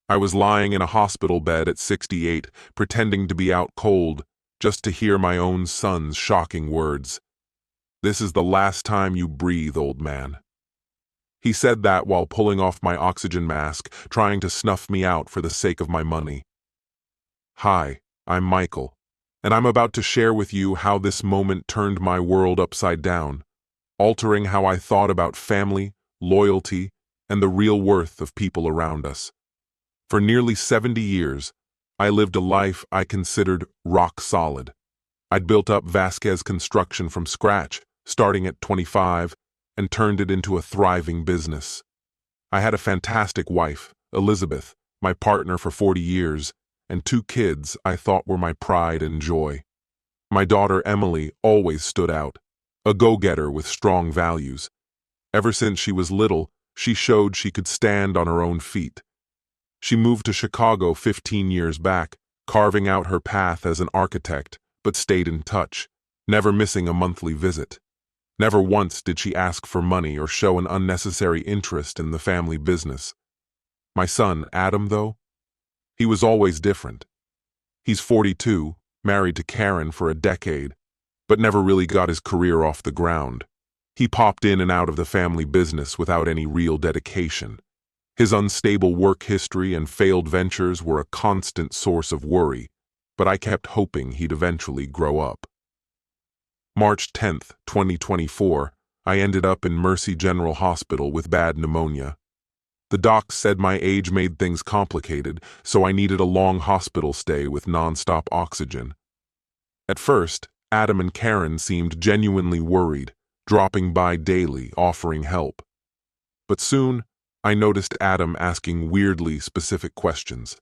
I was lying in a hospital bed at 68, pretending to be out cold, just to hear my own son's shocking words. "This is the last time you breathe, old man." He said that while pulling off my oxygen mask, trying to snuff me out for the sake of my money. Hi, I'm Michael, and I'm about to share with you how this moment turned my world upside down, altering how I thought about family, loyalty, and the real worth of people around us. For nearly 70 years, I lived a life I considered rock solid. I'd built up Vasquez Construction from scratch, starting at 25, and turned it into a thriving business. I had a fantastic wife, Elizabeth, my partner for 40 years, and 2 kids I thought were my pride and joy. My daughter Emily always stood out, a go-getter with strong values. Ever since she was little, she showed she could stand on her own feet. She moved to Chicago 15 years back, carving out her path as an architect, but stayed in touch, never missing a monthly visit. Never once did she ask for money or show an unnecessary interest in the family business. My son, Adam, though, he was always different. He's 42, married to Karen for a decade, but never really got his career off the ground. He popped in and out of the family business without any real dedication. His unstable work history and failed ventures were a constant source of worry, but I kept hoping he'd eventually grow up. March 10th, 2024, I ended up in Mercy General Hospital with bad pneumonia. The docs said my age made things complicated, so I needed a long hospital stay with nonstop oxygen. At first, Adam and Karen seemed genuinely worried, dropping by daily, offering help. But soon, I noticed Adam asking weirdly specific questions.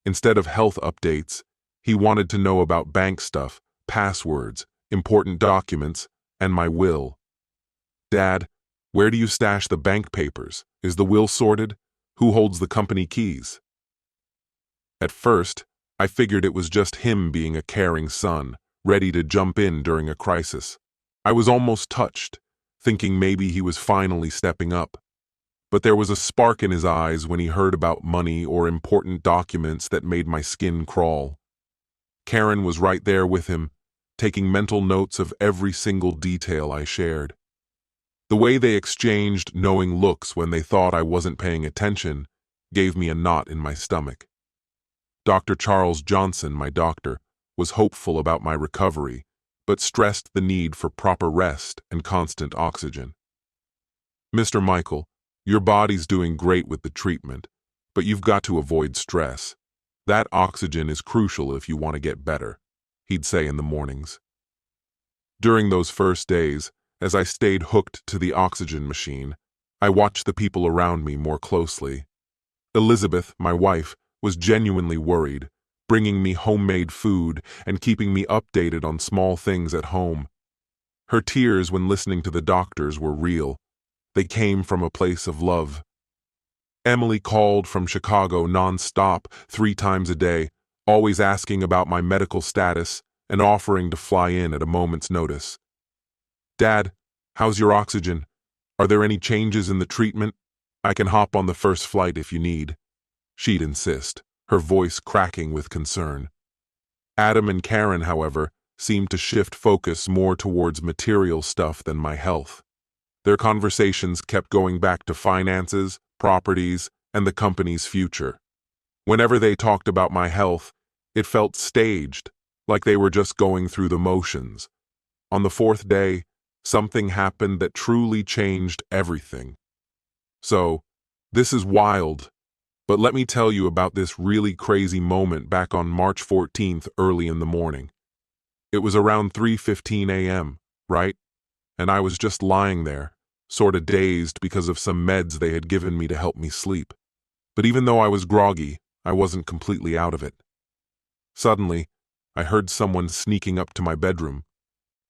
Instead of health updates, he wanted to know about bank stuff, passwords, important documents, and my will. "Dad, where do you stash the bank papers? Is the will sorted? Who holds the company keys?" At first, I figured it was just him being a caring son, ready to jump in during a crisis. I was almost touched, thinking maybe he was finally stepping up. But there was a spark in his eyes when he heard about money or important documents that made my skin crawl. Karen was right there with him, taking mental notes of every single detail I shared. The way they exchanged knowing looks when they thought I wasn't paying attention gave me a knot in my stomach. Dr. Charles Johnson, my doctor, was hopeful about my recovery, but stressed the need for proper rest and constant oxygen. "Mr. Michael, your body's doing great with the treatment, but you've got to avoid stress. That oxygen is crucial if you want to get better," he'd say in the mornings. During those first days, as I stayed hooked to the oxygen machine, I watched the people around me more closely. Elizabeth, my wife, was genuinely worried, bringing me homemade food and keeping me updated on small things at home. Her tears when listening to the doctors were real. They came from a place of love. Emily called from Chicago non-stop 3 times a day, always asking about my medical status and offering to fly in at a moment's notice. "Dad, how's your oxygen? Are there any changes in the treatment? I can hop on the first flight if you need," she'd insist, her voice cracking with concern. Adam and Karen, however, seemed to shift focus more towards material stuff than my health. Their conversations kept going back to finances, properties, and the company's future. Whenever they talked about my health, it felt staged, like they were just going through the motions. On the 4th day, something happened that truly changed everything. So, this is wild, but let me tell you about this really crazy moment back on March 14th early in the morning. It was around 3:15 a.m., right? And I was just lying there, sorta dazed because of some meds they had given me to help me sleep. But even though I was groggy, I wasn't completely out of it. Suddenly, I heard someone sneaking up to my bedroom.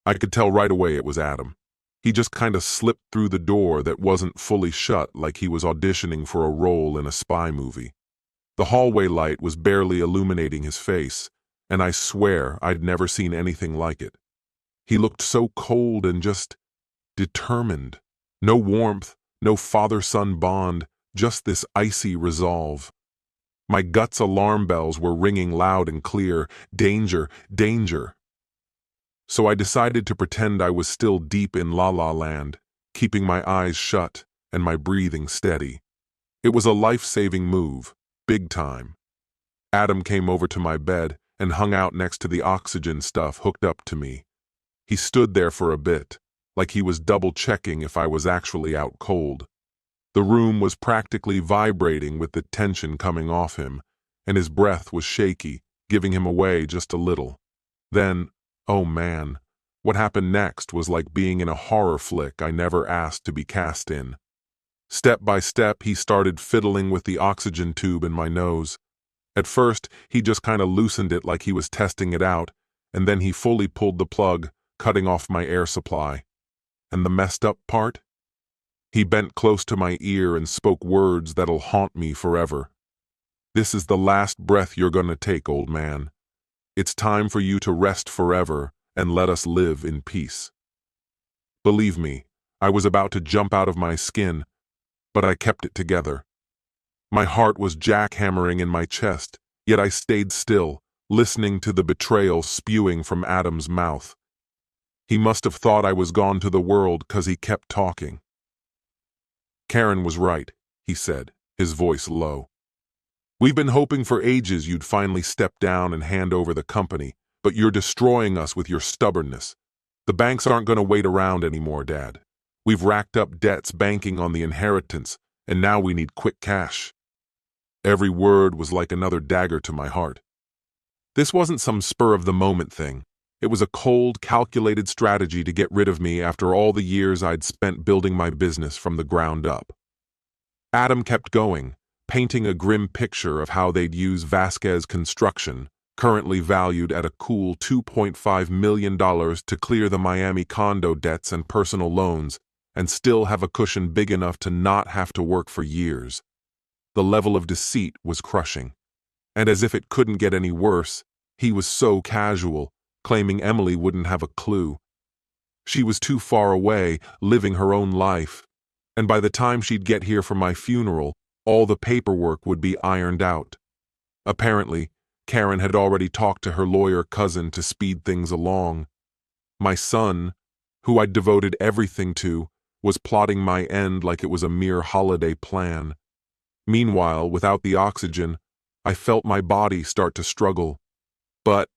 I could tell right away it was Adam. He just kinda slipped through the door that wasn't fully shut, like he was auditioning for a role in a spy movie. The hallway light was barely illuminating his face, and I swear I'd never seen anything like it. He looked so cold and just determined. No warmth, no father-son bond, just this icy resolve. My gut's alarm bells were ringing loud and clear. Danger, danger. So I decided to pretend I was still deep in La La Land, keeping my eyes shut and my breathing steady. It was a life-saving move, big time. Adam came over to my bed and hung out next to the oxygen stuff hooked up to me. He stood there for a bit, like he was double-checking if I was actually out cold. The room was practically vibrating with the tension coming off him, and his breath was shaky, giving him away just a little. Then, oh man, what happened next was like being in a horror flick I never asked to be cast in. Step by step, he started fiddling with the oxygen tube in my nose. At first, he just kind of loosened it like he was testing it out, and then he fully pulled the plug, cutting off my air supply. And the messed up part? He bent close to my ear and spoke words that'll haunt me forever. "This is the last breath you're gonna take, old man. It's time for you to rest forever and let us live in peace." Believe me, I was about to jump out of my skin, but I kept it together. My heart was jackhammering in my chest, yet I stayed still, listening to the betrayal spewing from Adam's mouth. He must have thought I was gone to the world 'cause he kept talking. "Karen was right," he said, his voice low. "We've been hoping for ages you'd finally step down and hand over the company, but you're destroying us with your stubbornness. The banks aren't going to wait around anymore, Dad. We've racked up debts banking on the inheritance, and now we need quick cash." Every word was like another dagger to my heart. This wasn't some spur-of-the-moment thing. It was a cold, calculated strategy to get rid of me after all the years I'd spent building my business from the ground up. Adam kept going, painting a grim picture of how they'd use Vasquez Construction, currently valued at a cool $2.5 million, to clear the Miami condo debts and personal loans, and still have a cushion big enough to not have to work for years. The level of deceit was crushing. And as if it couldn't get any worse, he was so casual, claiming Emily wouldn't have a clue. She was too far away, living her own life, and by the time she'd get here for my funeral, all the paperwork would be ironed out. Apparently, Karen had already talked to her lawyer cousin to speed things along. My son, who I'd devoted everything to, was plotting my end like it was a mere holiday plan. Meanwhile, without the oxygen, I felt my body start to struggle. But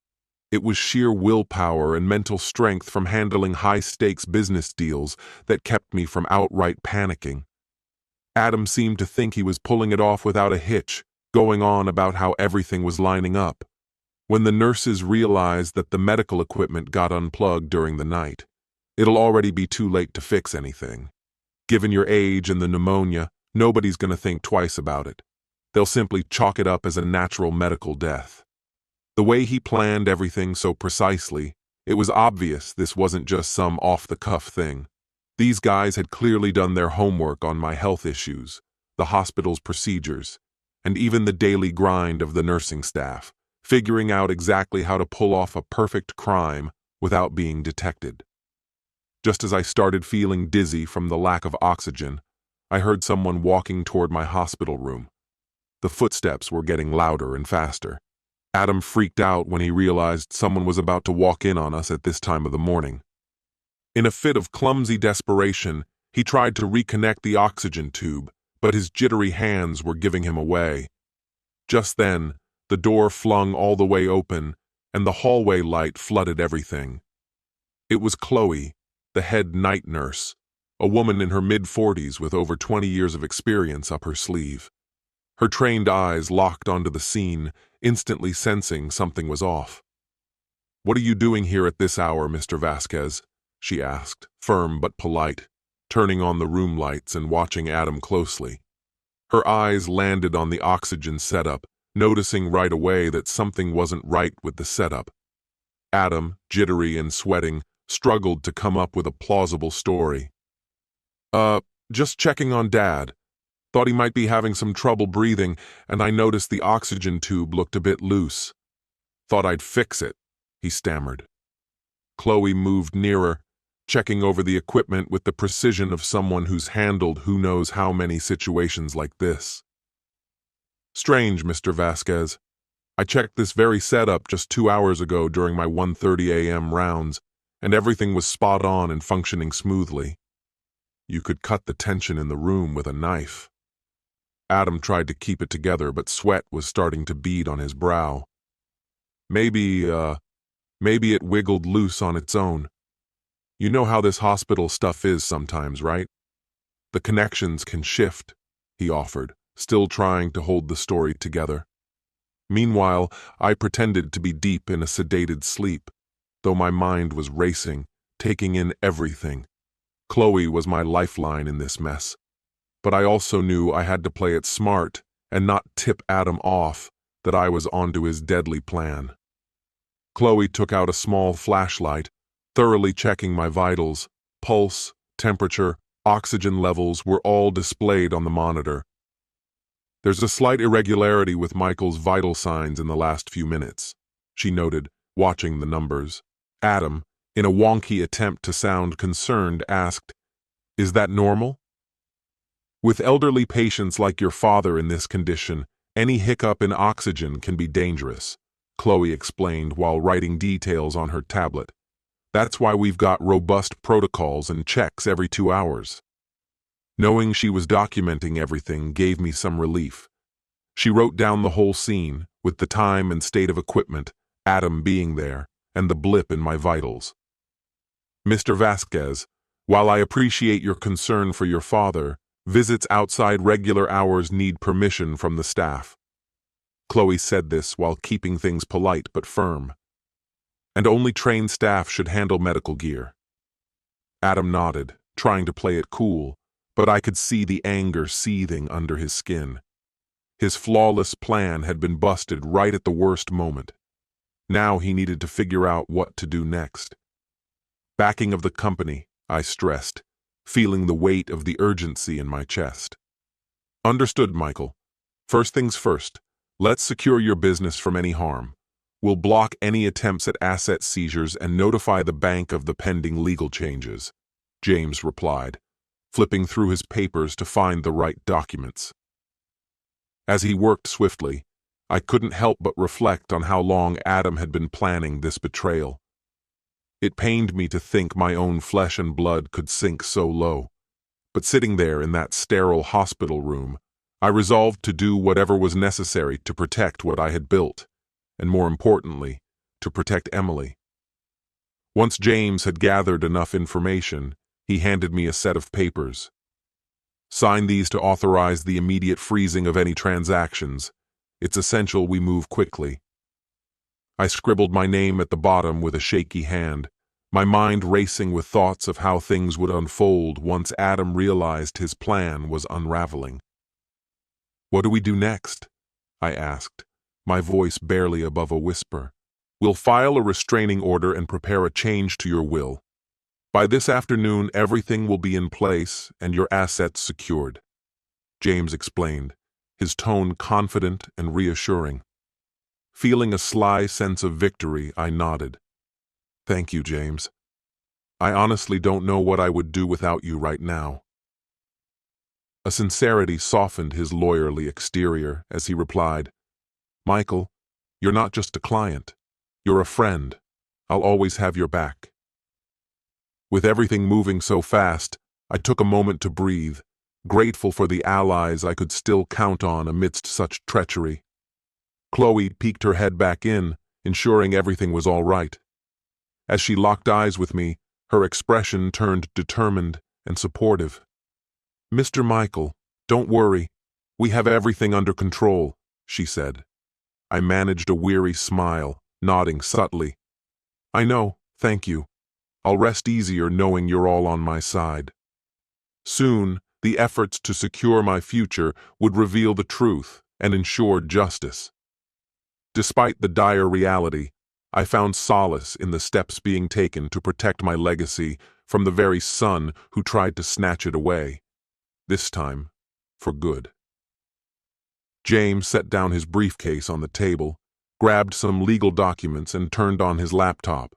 it was sheer willpower and mental strength from handling high-stakes business deals that kept me from outright panicking. Adam seemed to think he was pulling it off without a hitch, going on about how everything was lining up. When the nurses realized that the medical equipment got unplugged during the night, it'll already be too late to fix anything. Given your age and the pneumonia, nobody's going to think twice about it. They'll simply chalk it up as a natural medical death. The way he planned everything so precisely, it was obvious this wasn't just some off-the-cuff thing. These guys had clearly done their homework on my health issues, the hospital's procedures, and even the daily grind of the nursing staff, figuring out exactly how to pull off a perfect crime without being detected. Just as I started feeling dizzy from the lack of oxygen, I heard someone walking toward my hospital room. The footsteps were getting louder and faster. Adam freaked out when he realized someone was about to walk in on us at this time of the morning. In a fit of clumsy desperation, he tried to reconnect the oxygen tube, but his jittery hands were giving him away. Just then, the door flung all the way open, and the hallway light flooded everything. It was Chloe, the head night nurse, a woman in her mid-40s with over 20 years of experience up her sleeve. Her trained eyes locked onto the scene, instantly sensing something was off. "What are you doing here at this hour, Mr. Vasquez?" she asked, firm but polite, turning on the room lights and watching Adam closely. Her eyes landed on the oxygen setup, noticing right away that something wasn't right with the setup. Adam, jittery and sweating, struggled to come up with a plausible story. Just checking on Dad. Thought he might be having some trouble breathing, and I noticed the oxygen tube looked a bit loose. Thought I'd fix it," he stammered. Chloe moved nearer, checking over the equipment with the precision of someone who's handled who knows how many situations like this. Strange, Mr. Vasquez. I checked this very setup just 2 hours ago during my 1:30 a.m. rounds, and everything was spot on and functioning smoothly. You could cut the tension in the room with a knife. Adam tried to keep it together, but sweat was starting to bead on his brow. Maybe it wiggled loose on its own. You know how this hospital stuff is sometimes, right? The connections can shift, he offered, still trying to hold the story together. Meanwhile, I pretended to be deep in a sedated sleep, though my mind was racing, taking in everything. Chloe was my lifeline in this mess, but I also knew I had to play it smart and not tip Adam off that I was onto his deadly plan. Chloe took out a small flashlight, thoroughly checking my vitals. Pulse, temperature, oxygen levels were all displayed on the monitor. There's a slight irregularity with Michael's vital signs in the last few minutes, she noted, watching the numbers. Adam, in a wonky attempt to sound concerned, asked, "Is that normal?" With elderly patients like your father in this condition, any hiccup in oxygen can be dangerous, Chloe explained while writing details on her tablet. That's why we've got robust protocols and checks every 2 hours. Knowing she was documenting everything gave me some relief. She wrote down the whole scene, with the time and state of equipment, Adam being there, and the blip in my vitals. Mr. Vasquez, while I appreciate your concern for your father, visits outside regular hours need permission from the staff. Chloe said this while keeping things polite but firm. And only trained staff should handle medical gear. Adam nodded, trying to play it cool, but I could see the anger seething under his skin. His flawless plan had been busted right at the worst moment. Now he needed to figure out what to do next. Backing of the company, I stressed, feeling the weight of the urgency in my chest. Understood, Michael. First things first, let's secure your business from any harm. We'll block any attempts at asset seizures and notify the bank of the pending legal changes, James replied, flipping through his papers to find the right documents. As he worked swiftly, I couldn't help but reflect on how long Adam had been planning this betrayal. It pained me to think my own flesh and blood could sink so low, but sitting there in that sterile hospital room, I resolved to do whatever was necessary to protect what I had built, and more importantly, to protect Emily. Once James had gathered enough information, he handed me a set of papers. Sign these to authorize the immediate freezing of any transactions. It's essential we move quickly. I scribbled my name at the bottom with a shaky hand, my mind racing with thoughts of how things would unfold once Adam realized his plan was unraveling. What do we do next? I asked, my voice barely above a whisper. We'll file a restraining order and prepare a change to your will. By this afternoon, everything will be in place and your assets secured, James explained, his tone confident and reassuring. Feeling a sly sense of victory, I nodded. Thank you, James. I honestly don't know what I would do without you right now. A sincerity softened his lawyerly exterior as he replied, Michael, you're not just a client. You're a friend. I'll always have your back. With everything moving so fast, I took a moment to breathe, grateful for the allies I could still count on amidst such treachery. Chloe peeked her head back in, ensuring everything was all right. As she locked eyes with me, her expression turned determined and supportive. Mr. Michael, don't worry. We have everything under control, she said. I managed a weary smile, nodding subtly. I know, thank you. I'll rest easier knowing you're all on my side. Soon, the efforts to secure my future would reveal the truth and ensure justice. Despite the dire reality, I found solace in the steps being taken to protect my legacy from the very son who tried to snatch it away. This time, for good. James set down his briefcase on the table, grabbed some legal documents, and turned on his laptop.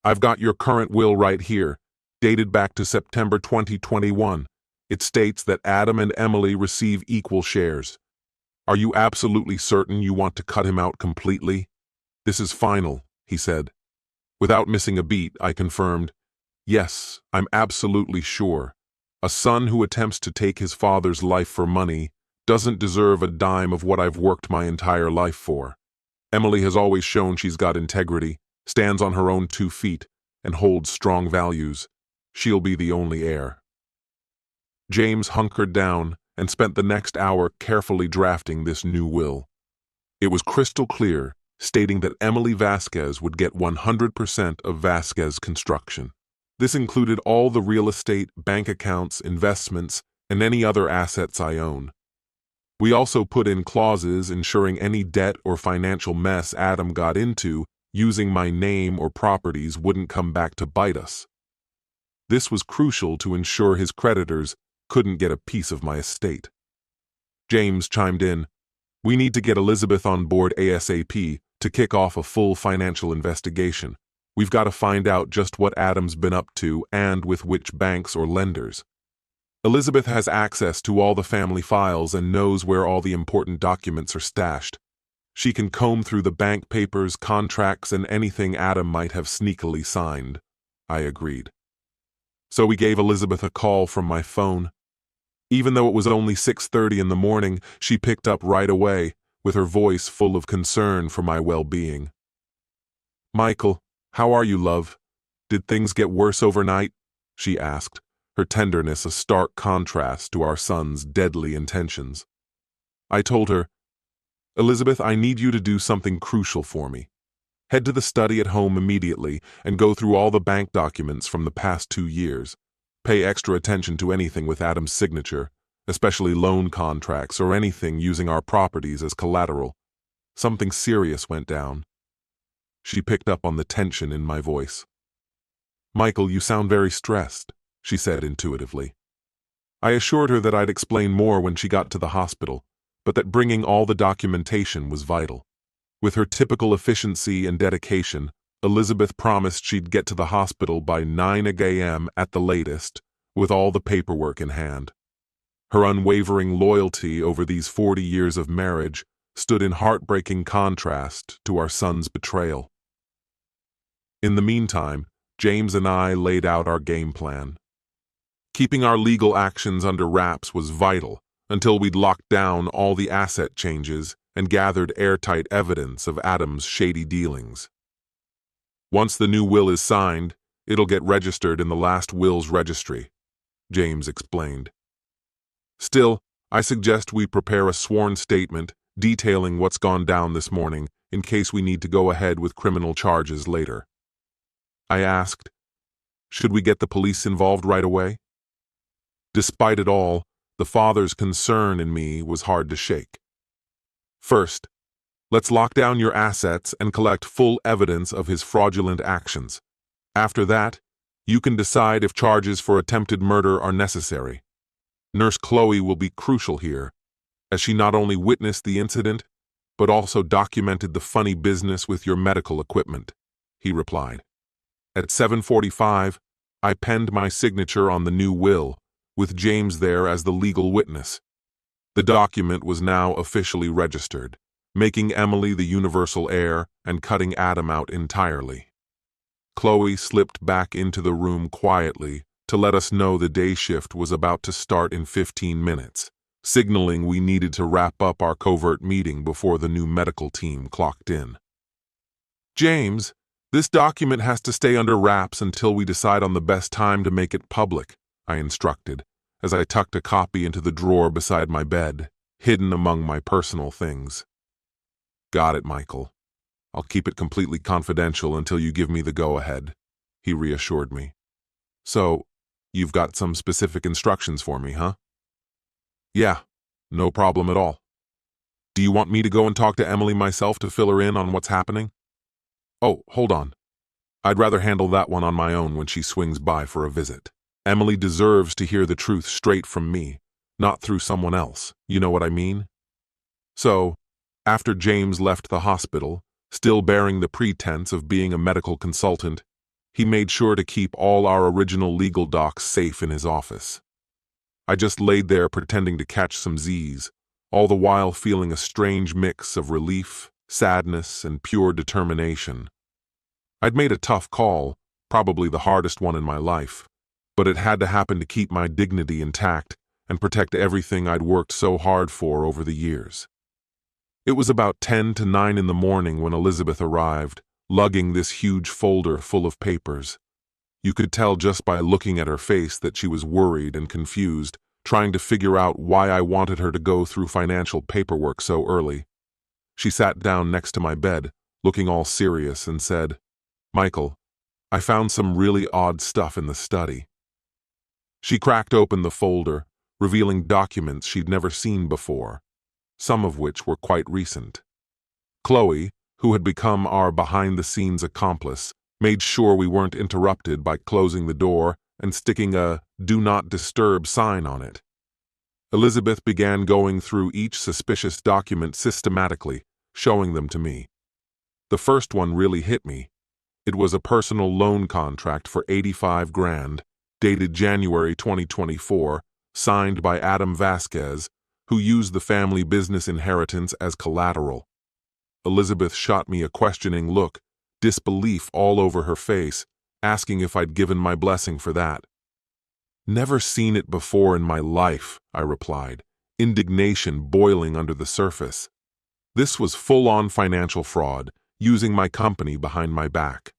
I've got your current will right here, dated back to September 2021. It states that Adam and Emily receive equal shares. Are you absolutely certain you want to cut him out completely? This is final, he said. Without missing a beat, I confirmed, yes, I'm absolutely sure. A son who attempts to take his father's life for money doesn't deserve a dime of what I've worked my entire life for. Emily has always shown she's got integrity, stands on her own 2 feet, and holds strong values. She'll be the only heir. James hunkered down and spent the next hour carefully drafting this new will. It was crystal clear, stating that Emily Vasquez would get 100% of Vasquez Construction. This included all the real estate, bank accounts, investments, and any other assets I own. We also put in clauses ensuring any debt or financial mess Adam got into using my name or properties wouldn't come back to bite us. This was crucial to ensure his creditors couldn't get a piece of my estate. James chimed in, "We need to get Elizabeth on board ASAP to kick off a full financial investigation. We've got to find out just what Adam's been up to and with which banks or lenders. Elizabeth has access to all the family files and knows where all the important documents are stashed. She can comb through the bank papers, contracts, and anything Adam might have sneakily signed." I agreed. So we gave Elizabeth a call from my phone. Even though it was only 6:30 in the morning, she picked up right away, with her voice full of concern for my well-being. "Michael, how are you, love? Did things get worse overnight?" she asked, her tenderness a stark contrast to our son's deadly intentions. I told her, "Elizabeth, I need you to do something crucial for me. Head to the study at home immediately and go through all the bank documents from the past 2 years. Pay extra attention to anything with Adam's signature, especially loan contracts or anything using our properties as collateral. Something serious went down." She picked up on the tension in my voice. "Michael, you sound very stressed," she said intuitively. I assured her that I'd explain more when she got to the hospital, but that bringing all the documentation was vital. With her typical efficiency and dedication, Elizabeth promised she'd get to the hospital by 9 a.m. at the latest, with all the paperwork in hand. Her unwavering loyalty over these 40 years of marriage stood in heartbreaking contrast to our son's betrayal. In the meantime, James and I laid out our game plan. Keeping our legal actions under wraps was vital until we'd locked down all the asset changes and gathered airtight evidence of Adam's shady dealings. Once the new will is signed, it'll get registered in the last will's registry, James explained. Still, I suggest we prepare a sworn statement detailing what's gone down this morning in case we need to go ahead with criminal charges later. I asked, should we get the police involved right away? Despite it all, the father's concern in me was hard to shake. First, let's lock down your assets and collect full evidence of his fraudulent actions. After that, you can decide if charges for attempted murder are necessary. Nurse Chloe will be crucial here, as she not only witnessed the incident, but also documented the funny business with your medical equipment, he replied. At 7:45, I penned my signature on the new will, with James there as the legal witness. The document was now officially registered, making Emily the universal heir and cutting Adam out entirely. Chloe slipped back into the room quietly to let us know the day shift was about to start in 15 minutes, signaling we needed to wrap up our covert meeting before the new medical team clocked in. James, this document has to stay under wraps until we decide on the best time to make it public, I instructed, as I tucked a copy into the drawer beside my bed, hidden among my personal things. Got it, Michael. I'll keep it completely confidential until you give me the go-ahead, he reassured me. So, you've got some specific instructions for me, huh? Yeah, no problem at all. Do you want me to go and talk to Emily myself to fill her in on what's happening? Oh, hold on. I'd rather handle that one on my own when she swings by for a visit. Emily deserves to hear the truth straight from me, not through someone else, you know what I mean? So, after James left the hospital, still bearing the pretense of being a medical consultant, he made sure to keep all our original legal docs safe in his office. I just laid there pretending to catch some Z's, all the while feeling a strange mix of relief, sadness, and pure determination. I'd made a tough call, probably the hardest one in my life, but it had to happen to keep my dignity intact and protect everything I'd worked so hard for over the years. It was about 10 to 9 in the morning when Elizabeth arrived, lugging this huge folder full of papers. You could tell just by looking at her face that she was worried and confused, trying to figure out why I wanted her to go through financial paperwork so early. She sat down next to my bed, looking all serious, and said, "Michael, I found some really odd stuff in the study." She cracked open the folder, revealing documents she'd never seen before, some of which were quite recent. Chloe, who had become our behind-the-scenes accomplice, made sure we weren't interrupted by closing the door and sticking a "Do Not Disturb" sign on it. Elizabeth began going through each suspicious document systematically, showing them to me. The first one really hit me. It was a personal loan contract for $85,000, dated January 2024, signed by Adam Vasquez, who used the family business inheritance as collateral. Elizabeth shot me a questioning look, disbelief all over her face, asking if I'd given my blessing for that. "Never seen it before in my life," I replied, indignation boiling under the surface. This was full-on financial fraud, using my company behind my back.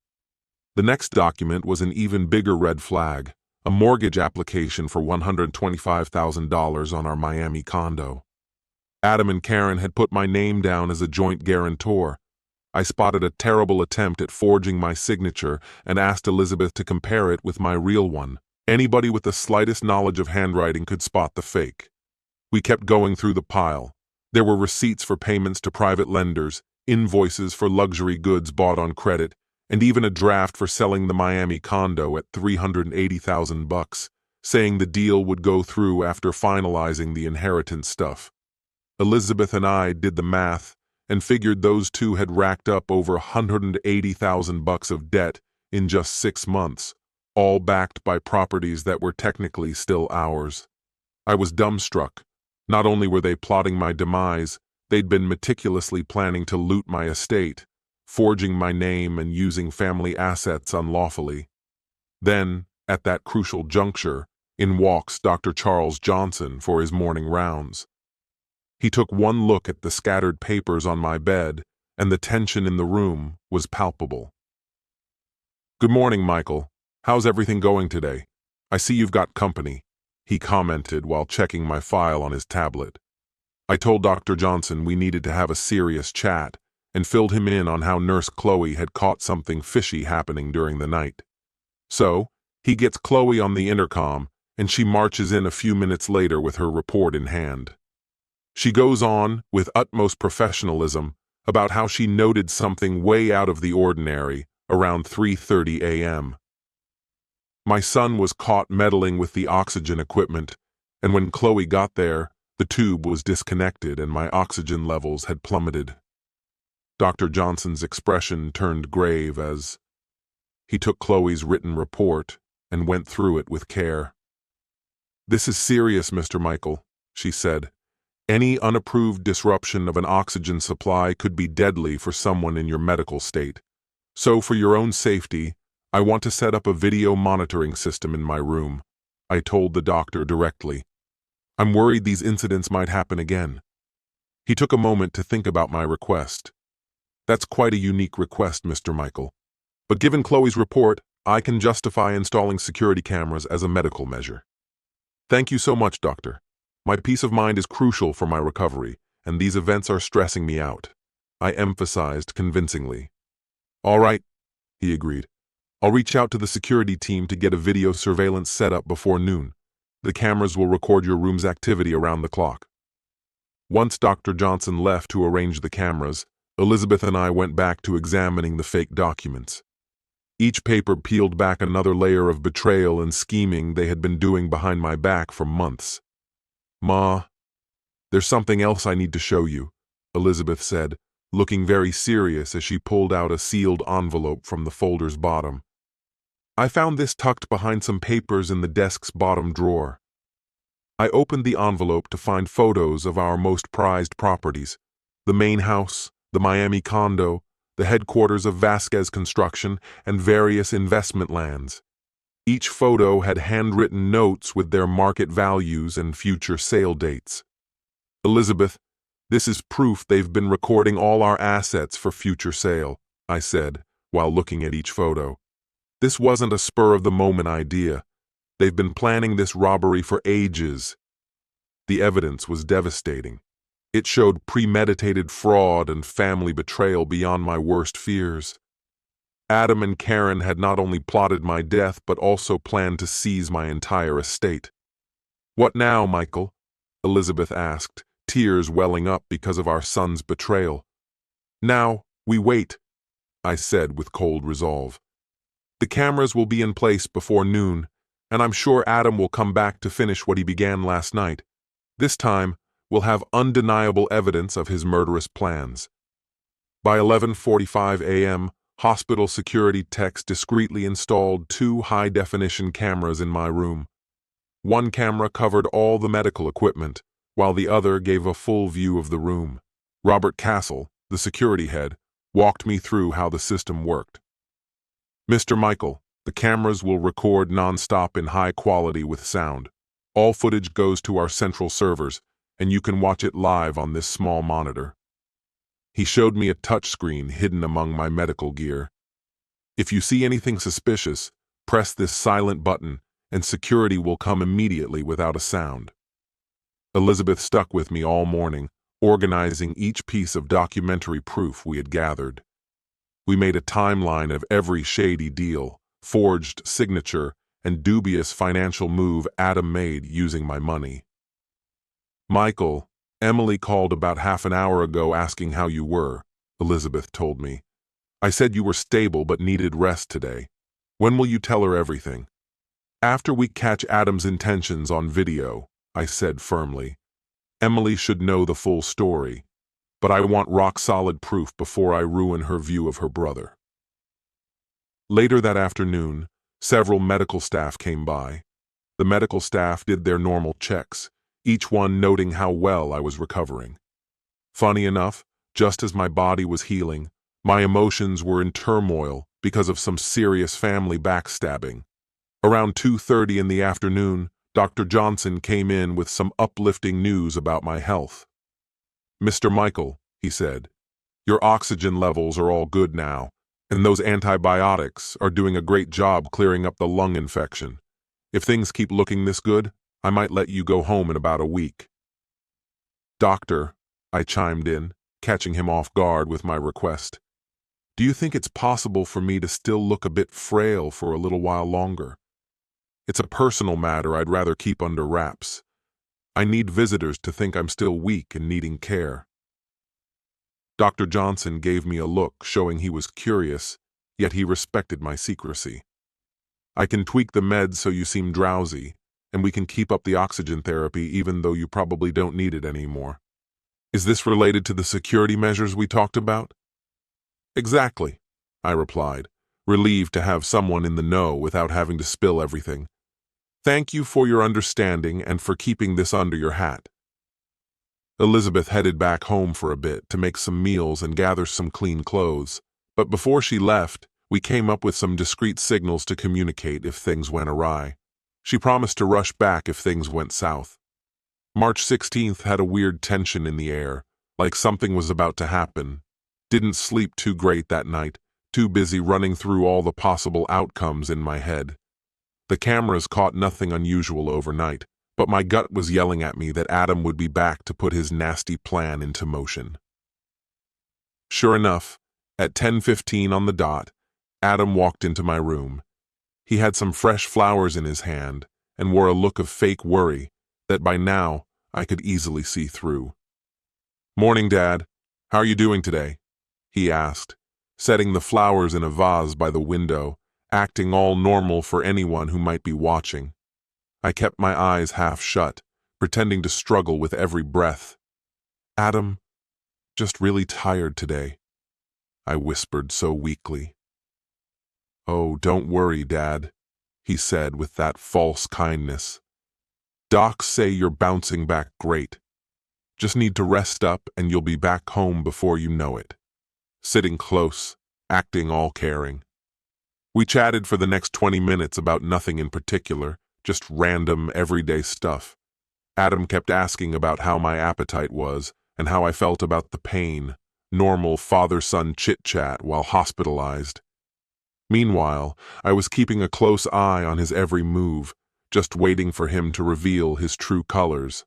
The next document was an even bigger red flag, a mortgage application for $125,000 on our Miami condo. Adam and Karen had put my name down as a joint guarantor. I spotted a terrible attempt at forging my signature and asked Elizabeth to compare it with my real one. Anybody with the slightest knowledge of handwriting could spot the fake. We kept going through the pile. There were receipts for payments to private lenders, invoices for luxury goods bought on credit, and even a draft for selling the Miami condo at $380,000, saying the deal would go through after finalizing the inheritance stuff. Elizabeth and I did the math and figured those two had racked up over $180,000 of debt in just 6 months, all backed by properties that were technically still ours. I was dumbstruck. Not only were they plotting my demise, they'd been meticulously planning to loot my estate, forging my name and using family assets unlawfully. Then, at that crucial juncture, in walks Dr. Charles Johnson for his morning rounds. He took one look at the scattered papers on my bed, and the tension in the room was palpable. "Good morning, Michael. How's everything going today? I see you've got company," he commented while checking my file on his tablet. I told Dr. Johnson we needed to have a serious chat and filled him in on how Nurse Chloe had caught something fishy happening during the night. So, he gets Chloe on the intercom, and she marches in a few minutes later with her report in hand. She goes on, with utmost professionalism, about how she noted something way out of the ordinary around 3:30 a.m. My son was caught meddling with the oxygen equipment, and when Chloe got there, the tube was disconnected and my oxygen levels had plummeted. Dr. Johnson's expression turned grave as he took Chloe's written report and went through it with care. "This is serious, Mr. Michael," she said. "Any unapproved disruption of an oxygen supply could be deadly for someone in your medical state. So for your own safety, I want to set up a video monitoring system in my room," I told the doctor directly. "I'm worried these incidents might happen again." He took a moment to think about my request. "That's quite a unique request, Mr. Michael. But given Chloe's report, I can justify installing security cameras as a medical measure." "Thank you so much, doctor. My peace of mind is crucial for my recovery, and these events are stressing me out," I emphasized convincingly. "All right," he agreed. "I'll reach out to the security team to get a video surveillance set up before noon. The cameras will record your room's activity around the clock." Once Dr. Johnson left to arrange the cameras, Elizabeth and I went back to examining the fake documents. Each paper peeled back another layer of betrayal and scheming they had been doing behind my back for months. "Ma, there's something else I need to show you," Elizabeth said, looking very serious as she pulled out a sealed envelope from the folder's bottom. "I found this tucked behind some papers in the desk's bottom drawer." I opened the envelope to find photos of our most prized properties: the main house, the Miami condo, the headquarters of Vasquez Construction, and various investment lands. Each photo had handwritten notes with their market values and future sale dates. "Elizabeth, this is proof they've been recording all our assets for future sale," I said, while looking at each photo. "This wasn't a spur-of-the-moment idea. They've been planning this robbery for ages." The evidence was devastating. It showed premeditated fraud and family betrayal beyond my worst fears. Adam and Karen had not only plotted my death but also planned to seize my entire estate. "What now, Michael?" Elizabeth asked, tears welling up because of our son's betrayal. "Now, we wait," I said with cold resolve. "The cameras will be in place before noon, and I'm sure Adam will come back to finish what he began last night. This time, we'll have undeniable evidence of his murderous plans." By 11:45 a.m., hospital security techs discreetly installed 2 high-definition cameras in my room. One camera covered all the medical equipment, while the other gave a full view of the room. Robert Castle, the security head, walked me through how the system worked. "Mr. Michael, the cameras will record non-stop in high quality with sound. All footage goes to our central servers, and you can watch it live on this small monitor." He showed me a touchscreen hidden among my medical gear. "If you see anything suspicious, press this silent button, and security will come immediately without a sound." Elizabeth stuck with me all morning, organizing each piece of documentary proof we had gathered. We made a timeline of every shady deal, forged signature, and dubious financial move Adam made using my money. "Michael, Emily called about half an hour ago asking how you were," Elizabeth told me. "I said you were stable but needed rest today. When will you tell her everything?" "After we catch Adam's intentions on video," I said firmly. "Emily should know the full story, but I want rock-solid proof before I ruin her view of her brother." Later that afternoon, several medical staff came by. The medical staff did their normal checks, each one noting how well I was recovering. Funny enough, just as my body was healing, my emotions were in turmoil because of some serious family backstabbing. Around 2:30 in the afternoon, Dr. Johnson came in with some uplifting news about my health. "Mr. Michael," he said, "your oxygen levels are all good now, and those antibiotics are doing a great job clearing up the lung infection. If things keep looking this good, I might let you go home in about a week." "Doctor," I chimed in, catching him off guard with my request, "do you think it's possible for me to still look a bit frail for a little while longer? It's a personal matter I'd rather keep under wraps. I need visitors to think I'm still weak and needing care." Dr. Johnson gave me a look showing he was curious, yet he respected my secrecy. "I can tweak the meds so you seem drowsy, and we can keep up the oxygen therapy even though you probably don't need it anymore. Is this related to the security measures we talked about?" "Exactly," I replied, relieved to have someone in the know without having to spill everything. "Thank you for your understanding and for keeping this under your hat." Elizabeth headed back home for a bit to make some meals and gather some clean clothes, but before she left, we came up with some discreet signals to communicate if things went awry. She promised to rush back if things went south. March 16th had a weird tension in the air, like something was about to happen. Didn't sleep too great that night, too busy running through all the possible outcomes in my head. The cameras caught nothing unusual overnight, but my gut was yelling at me that Adam would be back to put his nasty plan into motion. Sure enough, at 10:15 on the dot, Adam walked into my room. He had some fresh flowers in his hand and wore a look of fake worry that by now I could easily see through. "Morning, Dad. How are you doing today?" he asked, setting the flowers in a vase by the window, acting all normal for anyone who might be watching. I kept my eyes half shut, pretending to struggle with every breath. "Adam, just really tired today," I whispered so weakly. "Oh, don't worry, Dad," he said with that false kindness. Docs say you're bouncing back great. Just need to rest up and you'll be back home before you know it. Sitting close, acting all caring. We chatted for the next 20 minutes about nothing in particular, just random, everyday stuff. Adam kept asking about how my appetite was and how I felt about the pain, normal father-son chit-chat while hospitalized. Meanwhile, I was keeping a close eye on his every move, just waiting for him to reveal his true colors.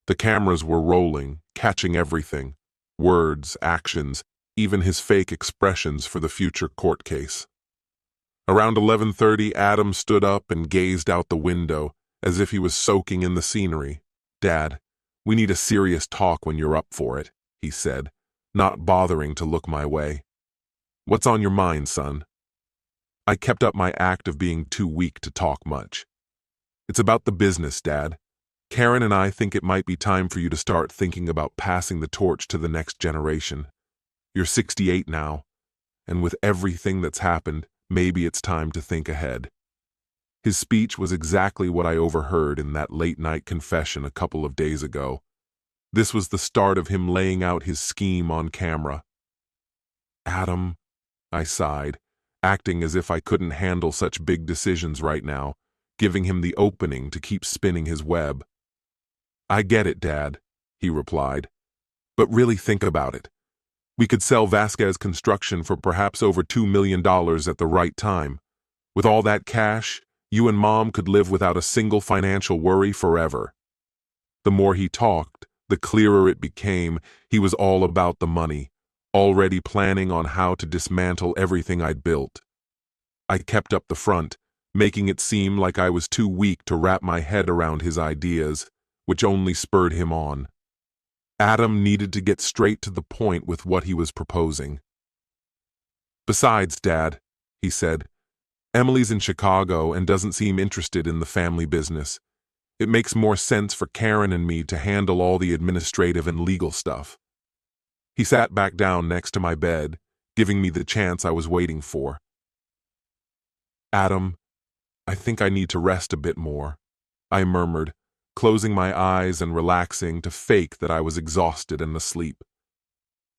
The cameras were rolling, catching everything, words, actions, even his fake expressions for the future court case. Around 11:30, Adam stood up and gazed out the window, as if he was soaking in the scenery. "Dad, we need a serious talk when you're up for it," he said, not bothering to look my way. "What's on your mind, son?" I kept up my act of being too weak to talk much. "It's about the business, Dad. Karen and I think it might be time for you to start thinking about passing the torch to the next generation. You're 68 now, and with everything that's happened, maybe it's time to think ahead." His speech was exactly what I overheard in that late-night confession a couple of days ago. This was the start of him laying out his scheme on camera. "Adam," I sighed, acting as if I couldn't handle such big decisions right now, giving him the opening to keep spinning his web. "I get it, Dad," he replied. "But really think about it. We could sell Vasquez Construction for perhaps over $2 million at the right time. With all that cash, you and Mom could live without a single financial worry forever." The more he talked, the clearer it became he was all about the money, already planning on how to dismantle everything I'd built. I kept up the front, making it seem like I was too weak to wrap my head around his ideas, which only spurred him on. Adam needed to get straight to the point with what he was proposing. "Besides, Dad," he said, "Emily's in Chicago and doesn't seem interested in the family business. It makes more sense for Karen and me to handle all the administrative and legal stuff." He sat back down next to my bed, giving me the chance I was waiting for. "Adam, I think I need to rest a bit more," I murmured, closing my eyes and relaxing to fake that I was exhausted and asleep.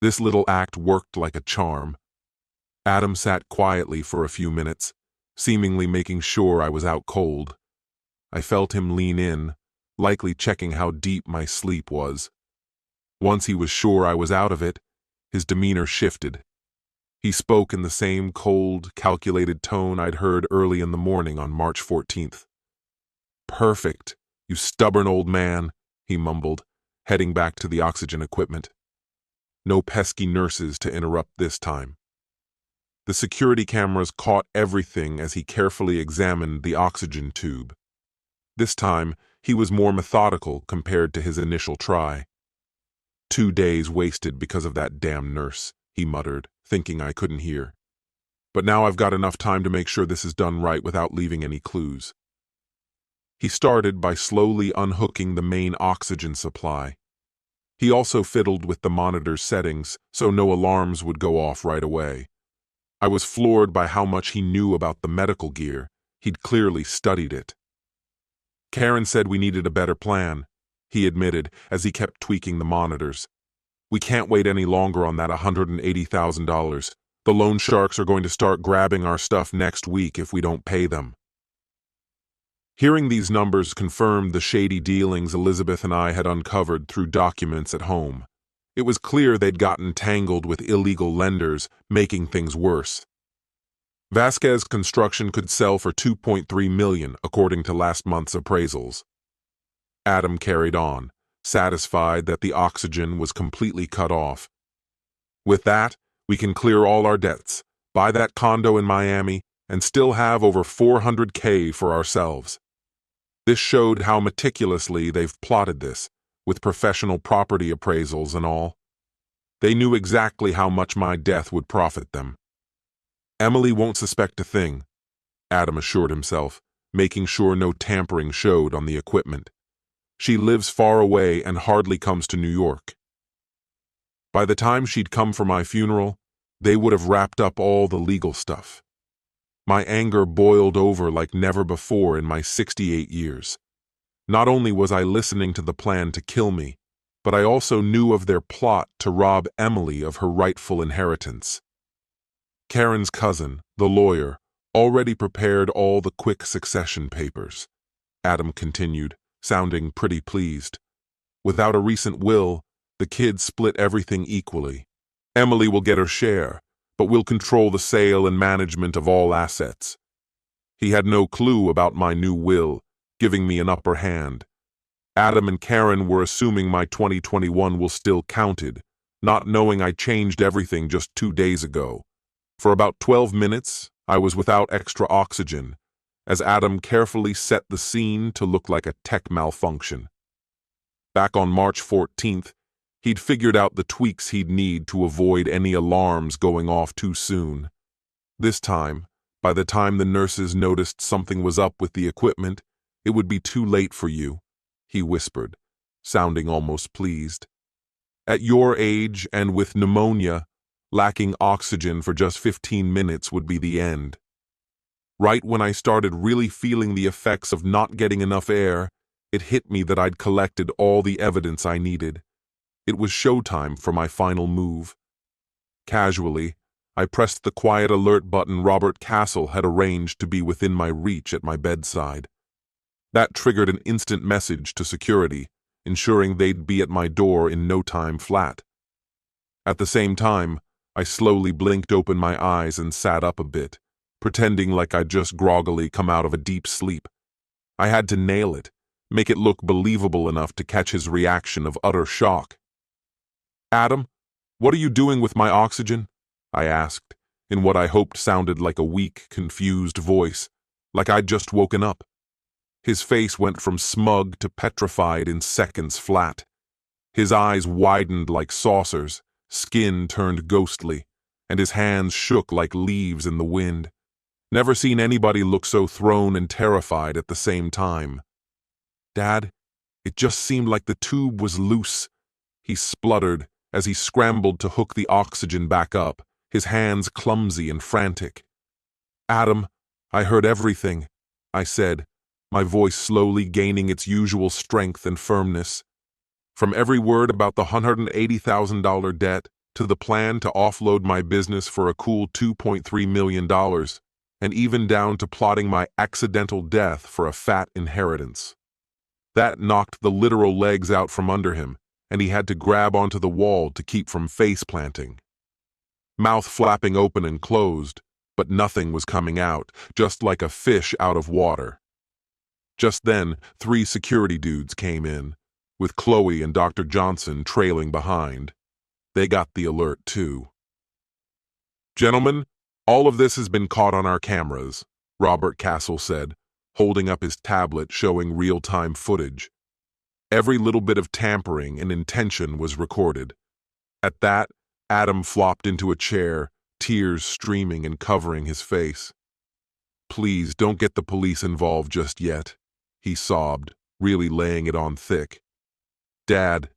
This little act worked like a charm. Adam sat quietly for a few minutes, seemingly making sure I was out cold. I felt him lean in, likely checking how deep my sleep was. Once he was sure I was out of it, his demeanor shifted. He spoke in the same cold, calculated tone I'd heard early in the morning on March 14th. "Perfect, you stubborn old man," he mumbled, heading back to the oxygen equipment. No pesky nurses to interrupt this time. The security cameras caught everything as he carefully examined the oxygen tube. This time, he was more methodical compared to his initial try. 2 days wasted because of that damn nurse," he muttered, thinking I couldn't hear. "But now I've got enough time to make sure this is done right without leaving any clues." He started by slowly unhooking the main oxygen supply. He also fiddled with the monitor's settings so no alarms would go off right away. I was floored by how much he knew about the medical gear. He'd clearly studied it. "Karen said we needed a better plan," he admitted as he kept tweaking the monitors. "We can't wait any longer on that $180,000. The loan sharks are going to start grabbing our stuff next week if we don't pay them." Hearing these numbers confirmed the shady dealings Elizabeth and I had uncovered through documents at home. It was clear they'd gotten tangled with illegal lenders, making things worse. Vasquez Construction could sell for $2.3 million, according to last month's appraisals. Adam carried on, satisfied that the oxygen was completely cut off. "With that, we can clear all our debts, buy that condo in Miami, and still have over $400K for ourselves." This showed how meticulously they've plotted this, with professional property appraisals and all. They knew exactly how much my death would profit them. "Emily won't suspect a thing," Adam assured himself, making sure no tampering showed on the equipment. "She lives far away and hardly comes to New York." By the time she'd come for my funeral, they would have wrapped up all the legal stuff. My anger boiled over like never before in my 68 years. Not only was I listening to the plan to kill me, but I also knew of their plot to rob Emily of her rightful inheritance. Karen's cousin, the lawyer, already prepared all the quick succession papers. Adam continued, sounding pretty pleased. Without a recent will, the kids split everything equally. Emily will get her share, but will control the sale and management of all assets. He had no clue about my new will, giving me an upper hand. Adam and Karen were assuming my 2021 will still counted, not knowing I changed everything just 2 days ago. For about 12 minutes, I was without extra oxygen, as Adam carefully set the scene to look like a tech malfunction. Back on March 14th, he'd figured out the tweaks he'd need to avoid any alarms going off too soon. This time, by the time the nurses noticed something was up with the equipment, it would be too late for you, he whispered, sounding almost pleased. At your age and with pneumonia, lacking oxygen for just 15 minutes would be the end. Right when I started really feeling the effects of not getting enough air, it hit me that I'd collected all the evidence I needed. It was showtime for my final move. Casually, I pressed the quiet alert button Robert Castle had arranged to be within my reach at my bedside. That triggered an instant message to security, ensuring they'd be at my door in no time flat. At the same time, I slowly blinked open my eyes and sat up a bit, pretending like I'd just groggily come out of a deep sleep. I had to nail it, make it look believable enough to catch his reaction of utter shock. "Adam, what are you doing with my oxygen?" I asked, in what I hoped sounded like a weak, confused voice, like I'd just woken up. His face went from smug to petrified in seconds flat. His eyes widened like saucers, skin turned ghostly, and his hands shook like leaves in the wind. Never seen anybody look so thrown and terrified at the same time. "Dad, it just seemed like the tube was loose," he spluttered as he scrambled to hook the oxygen back up, his hands clumsy and frantic. "Adam, I heard everything," I said, my voice slowly gaining its usual strength and firmness. From every word about the $180,000 debt to the plan to offload my business for a cool $2.3 million, and even down to plotting my accidental death for a fat inheritance. That knocked the literal legs out from under him, and he had to grab onto the wall to keep from face planting. Mouth flapping open and closed, but nothing was coming out, just like a fish out of water. Just then, 3 security dudes came in, with Chloe and Dr. Johnson trailing behind. They got the alert, too. "Gentlemen, all of this has been caught on our cameras," Robert Castle said, holding up his tablet showing real-time footage. Every little bit of tampering and intention was recorded. At that, Adam flopped into a chair, tears streaming and covering his face. "Please don't get the police involved just yet," he sobbed, really laying it on thick. "Dad,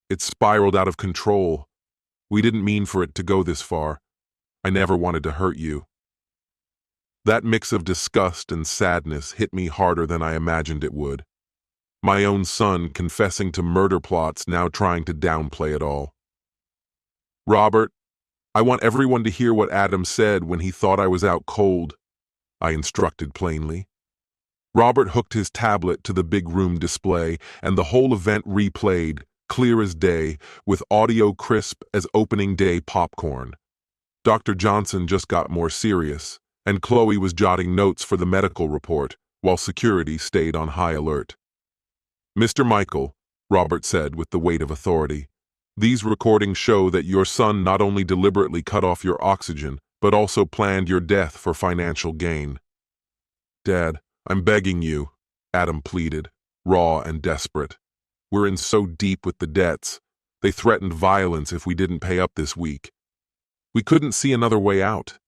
it spiraled out of control. We didn't mean for it to go this far. I never wanted to hurt you." That mix of disgust and sadness hit me harder than I imagined it would. My own son confessing to murder plots, now trying to downplay it all. "Robert, I want everyone to hear what Adam said when he thought I was out cold," I instructed plainly. Robert hooked his tablet to the big room display, and the whole event replayed, clear as day, with audio crisp as opening day popcorn. Dr. Johnson just got more serious, and Chloe was jotting notes for the medical report, while security stayed on high alert. "Mr. Michael," Robert said with the weight of authority, "these recordings show that your son not only deliberately cut off your oxygen, but also planned your death for financial gain." "Dad, I'm begging you," Adam pleaded, raw and desperate. "We're in so deep with the debts. They threatened violence if we didn't pay up this week. We couldn't see another way out."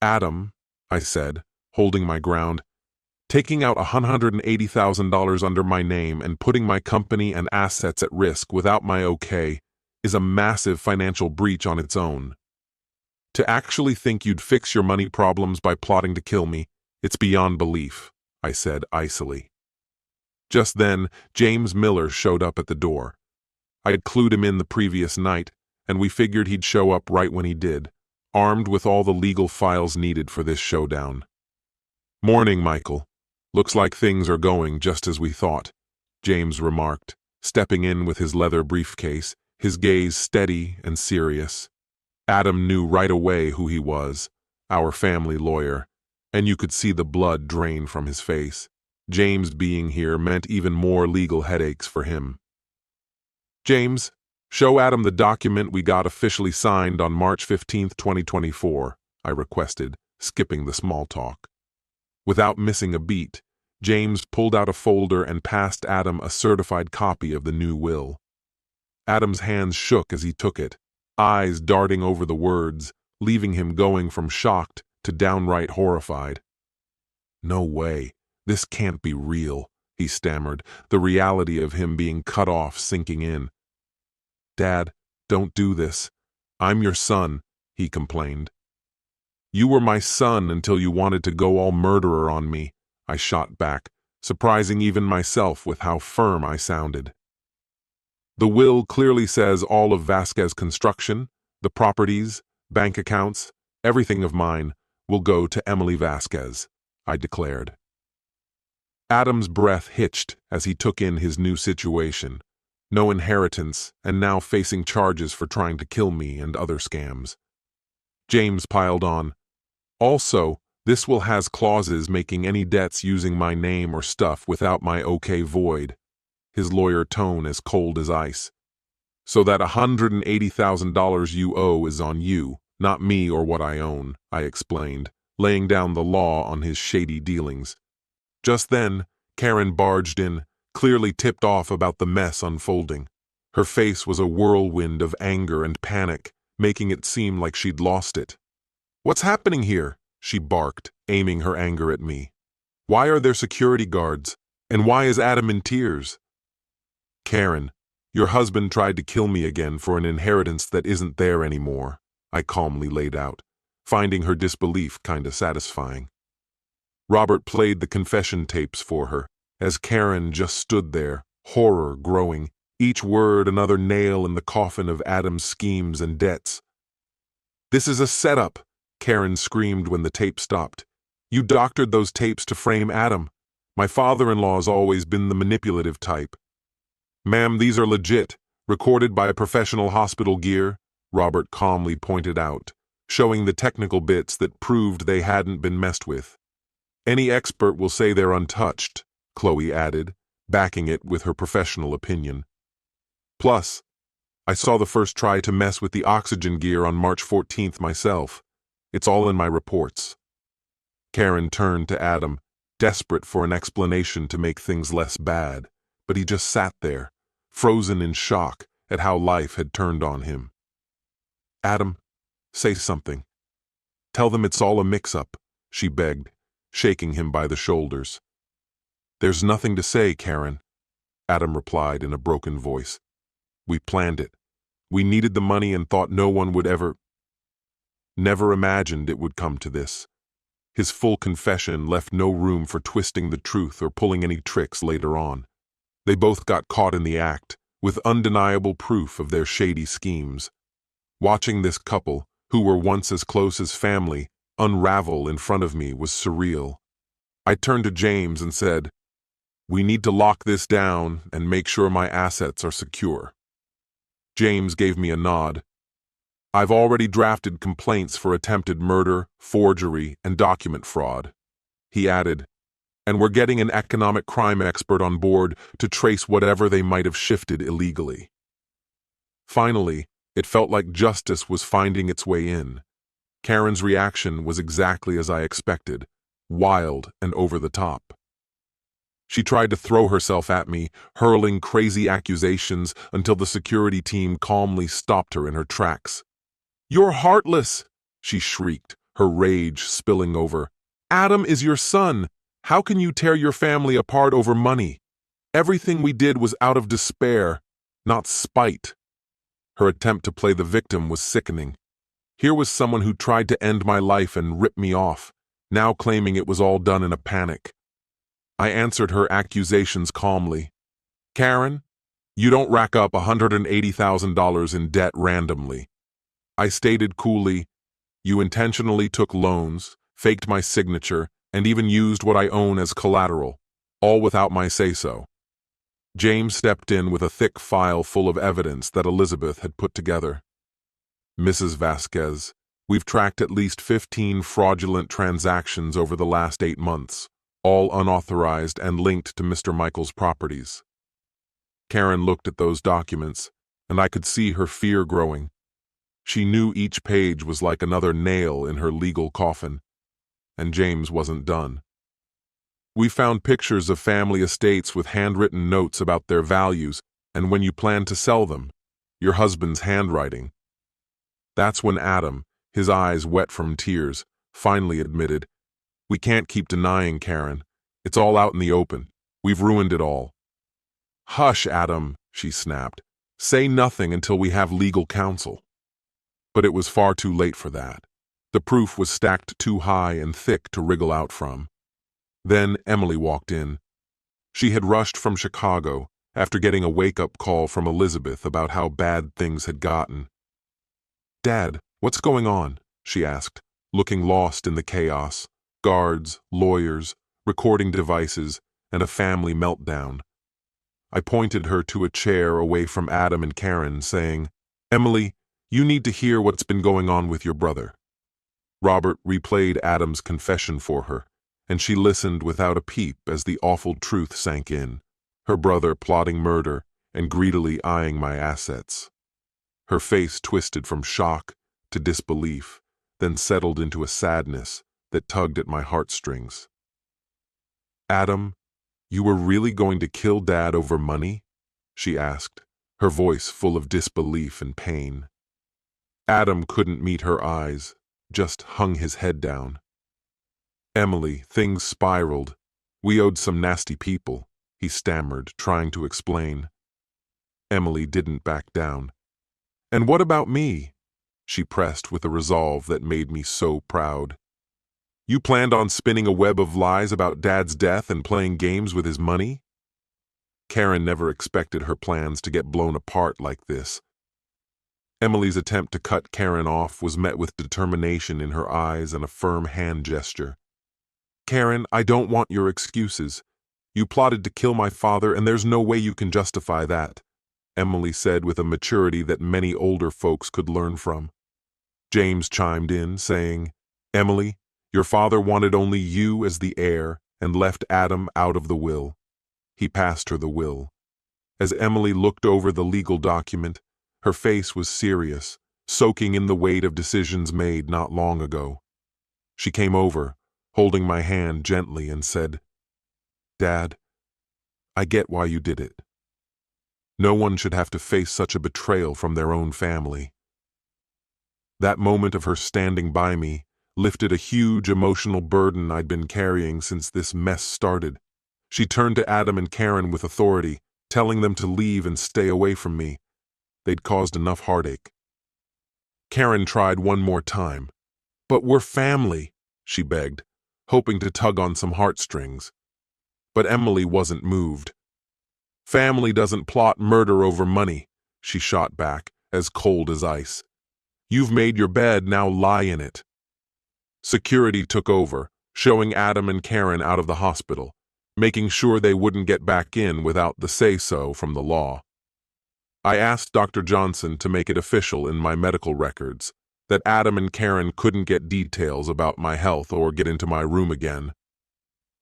"Adam," I said, holding my ground, "taking out $180,000 under my name and putting my company and assets at risk without my okay is a massive financial breach on its own. To actually think you'd fix your money problems by plotting to kill me, it's beyond belief," I said icily. Just then, James Miller showed up at the door. I had clued him in the previous night, and we figured he'd show up right when he did, armed with all the legal files needed for this showdown. "Morning, Michael. Looks like things are going just as we thought," James remarked, stepping in with his leather briefcase, his gaze steady and serious. Adam knew right away who he was, our family lawyer, and you could see the blood drain from his face. James being here meant even more legal headaches for him. "James, show Adam the document we got officially signed on March 15th, 2024, I requested, skipping the small talk. Without missing a beat, James pulled out a folder and passed Adam a certified copy of the new will. Adam's hands shook as he took it, eyes darting over the words, leaving him going from shocked to downright horrified. "No way. This can't be real," he stammered, the reality of him being cut off sinking in. "Dad, don't do this. I'm your son," he complained. "You were my son until you wanted to go all murderer on me," I shot back, surprising even myself with how firm I sounded. "The will clearly says all of Vasquez Construction, the properties, bank accounts, everything of mine, will go to Emily Vasquez," I declared. Adam's breath hitched as he took in his new situation. No inheritance, and now facing charges for trying to kill me and other scams. James piled on, "Also, this will has clauses making any debts using my name or stuff without my okay void," his lawyer tone as cold as ice. "So that $180,000 you owe is on you, not me or what I own," I explained, laying down the law on his shady dealings. Just then, Karen barged in, clearly tipped off about the mess unfolding. Her face was a whirlwind of anger and panic, making it seem like she'd lost it. "What's happening here?" she barked, aiming her anger at me. "Why are there security guards? And why is Adam in tears?" "Karen, your husband tried to kill me again for an inheritance that isn't there anymore," I calmly laid out, finding her disbelief kinda satisfying. Robert played the confession tapes for her, as Karen just stood there, horror growing, each word another nail in the coffin of Adam's schemes and debts. "This is a setup," Karen screamed when the tape stopped. "You doctored those tapes to frame Adam. My father-in-law's always been the manipulative type." "Ma'am, these are legit, recorded by professional hospital gear," Robert calmly pointed out, showing the technical bits that proved they hadn't been messed with. "Any expert will say they're untouched," Chloe added, backing it with her professional opinion. "Plus, I saw the first try to mess with the oxygen gear on March 14th myself. It's all in my reports." Karen turned to Adam, desperate for an explanation to make things less bad, but he just sat there, frozen in shock at how life had turned on him. "Adam, say something. Tell them it's all a mix-up," she begged, shaking him by the shoulders. "There's nothing to say, Karen," Adam replied in a broken voice. "We planned it. We needed the money and thought no one would never imagined it would come to this." His full confession left no room for twisting the truth or pulling any tricks later on. They both got caught in the act, with undeniable proof of their shady schemes. Watching this couple, who were once as close as family, unravel in front of me was surreal. I turned to James and said, "We need to lock this down and make sure my assets are secure." James gave me a nod. "I've already drafted complaints for attempted murder, forgery, and document fraud," he added, "and we're getting an economic crime expert on board to trace whatever they might have shifted illegally." Finally, it felt like justice was finding its way in. Karen's reaction was exactly as I expected, wild and over the top. She tried to throw herself at me, hurling crazy accusations until the security team calmly stopped her in her tracks. "You're heartless!" she shrieked, her rage spilling over. "Adam is your son. How can you tear your family apart over money? Everything we did was out of despair, not spite." Her attempt to play the victim was sickening. Here was someone who tried to end my life and rip me off, now claiming it was all done in a panic. I answered her accusations calmly. Karen, you don't rack up $180,000 in debt randomly. I stated coolly, you intentionally took loans, faked my signature, and even used what I own as collateral, all without my say-so. James stepped in with a thick file full of evidence that Elizabeth had put together. Mrs. Vasquez, we've tracked at least 15 fraudulent transactions over the last 8 months, all unauthorized and linked to Mr. Michael's properties. Karen looked at those documents, and I could see her fear growing. She knew each page was like another nail in her legal coffin, and James wasn't done. We found pictures of family estates with handwritten notes about their values and when you plan to sell them, your husband's handwriting. That's when Adam, his eyes wet from tears, finally admitted, "We can't keep denying, Karen. It's all out in the open. We've ruined it all." "Hush, Adam," she snapped. "Say nothing until we have legal counsel." But it was far too late for that. The proof was stacked too high and thick to wriggle out from. Then Emily walked in. She had rushed from Chicago after getting a wake-up call from Elizabeth about how bad things had gotten. "Dad, what's going on?" she asked, looking lost in the chaos. Guards, lawyers, recording devices, and a family meltdown. I pointed her to a chair away from Adam and Karen, saying, "Emily, you need to hear what's been going on with your brother." Robert replayed Adam's confession for her, and she listened without a peep as the awful truth sank in, her brother plotting murder and greedily eyeing my assets. Her face twisted from shock to disbelief, then settled into a sadness that tugged at my heartstrings. "Adam, you were really going to kill Dad over money?" she asked, her voice full of disbelief and pain. Adam couldn't meet her eyes, just hung his head down. "Emily, things spiraled. We owed some nasty people," he stammered, trying to explain. Emily didn't back down. "And what about me?" she pressed with a resolve that made me so proud. "You planned on spinning a web of lies about Dad's death and playing games with his money?" Karen never expected her plans to get blown apart like this. Emily's attempt to cut Karen off was met with determination in her eyes and a firm hand gesture. "Karen, I don't want your excuses. You plotted to kill my father, and there's no way you can justify that," Emily said with a maturity that many older folks could learn from. James chimed in, saying, "Emily, your father wanted only you as the heir and left Adam out of the will." He passed her the will. As Emily looked over the legal document, her face was serious, soaking in the weight of decisions made not long ago. She came over, holding my hand gently, and said, "Dad, I get why you did it. No one should have to face such a betrayal from their own family." That moment of her standing by me lifted a huge emotional burden I'd been carrying since this mess started. She turned to Adam and Karen with authority, telling them to leave and stay away from me. They'd caused enough heartache. Karen tried one more time. "But we're family," she begged, hoping to tug on some heartstrings. But Emily wasn't moved. "Family doesn't plot murder over money," she shot back, as cold as ice. "You've made your bed, now lie in it." Security took over, showing Adam and Karen out of the hospital, making sure they wouldn't get back in without the say-so from the law. I asked Dr. Johnson to make it official in my medical records that Adam and Karen couldn't get details about my health or get into my room again.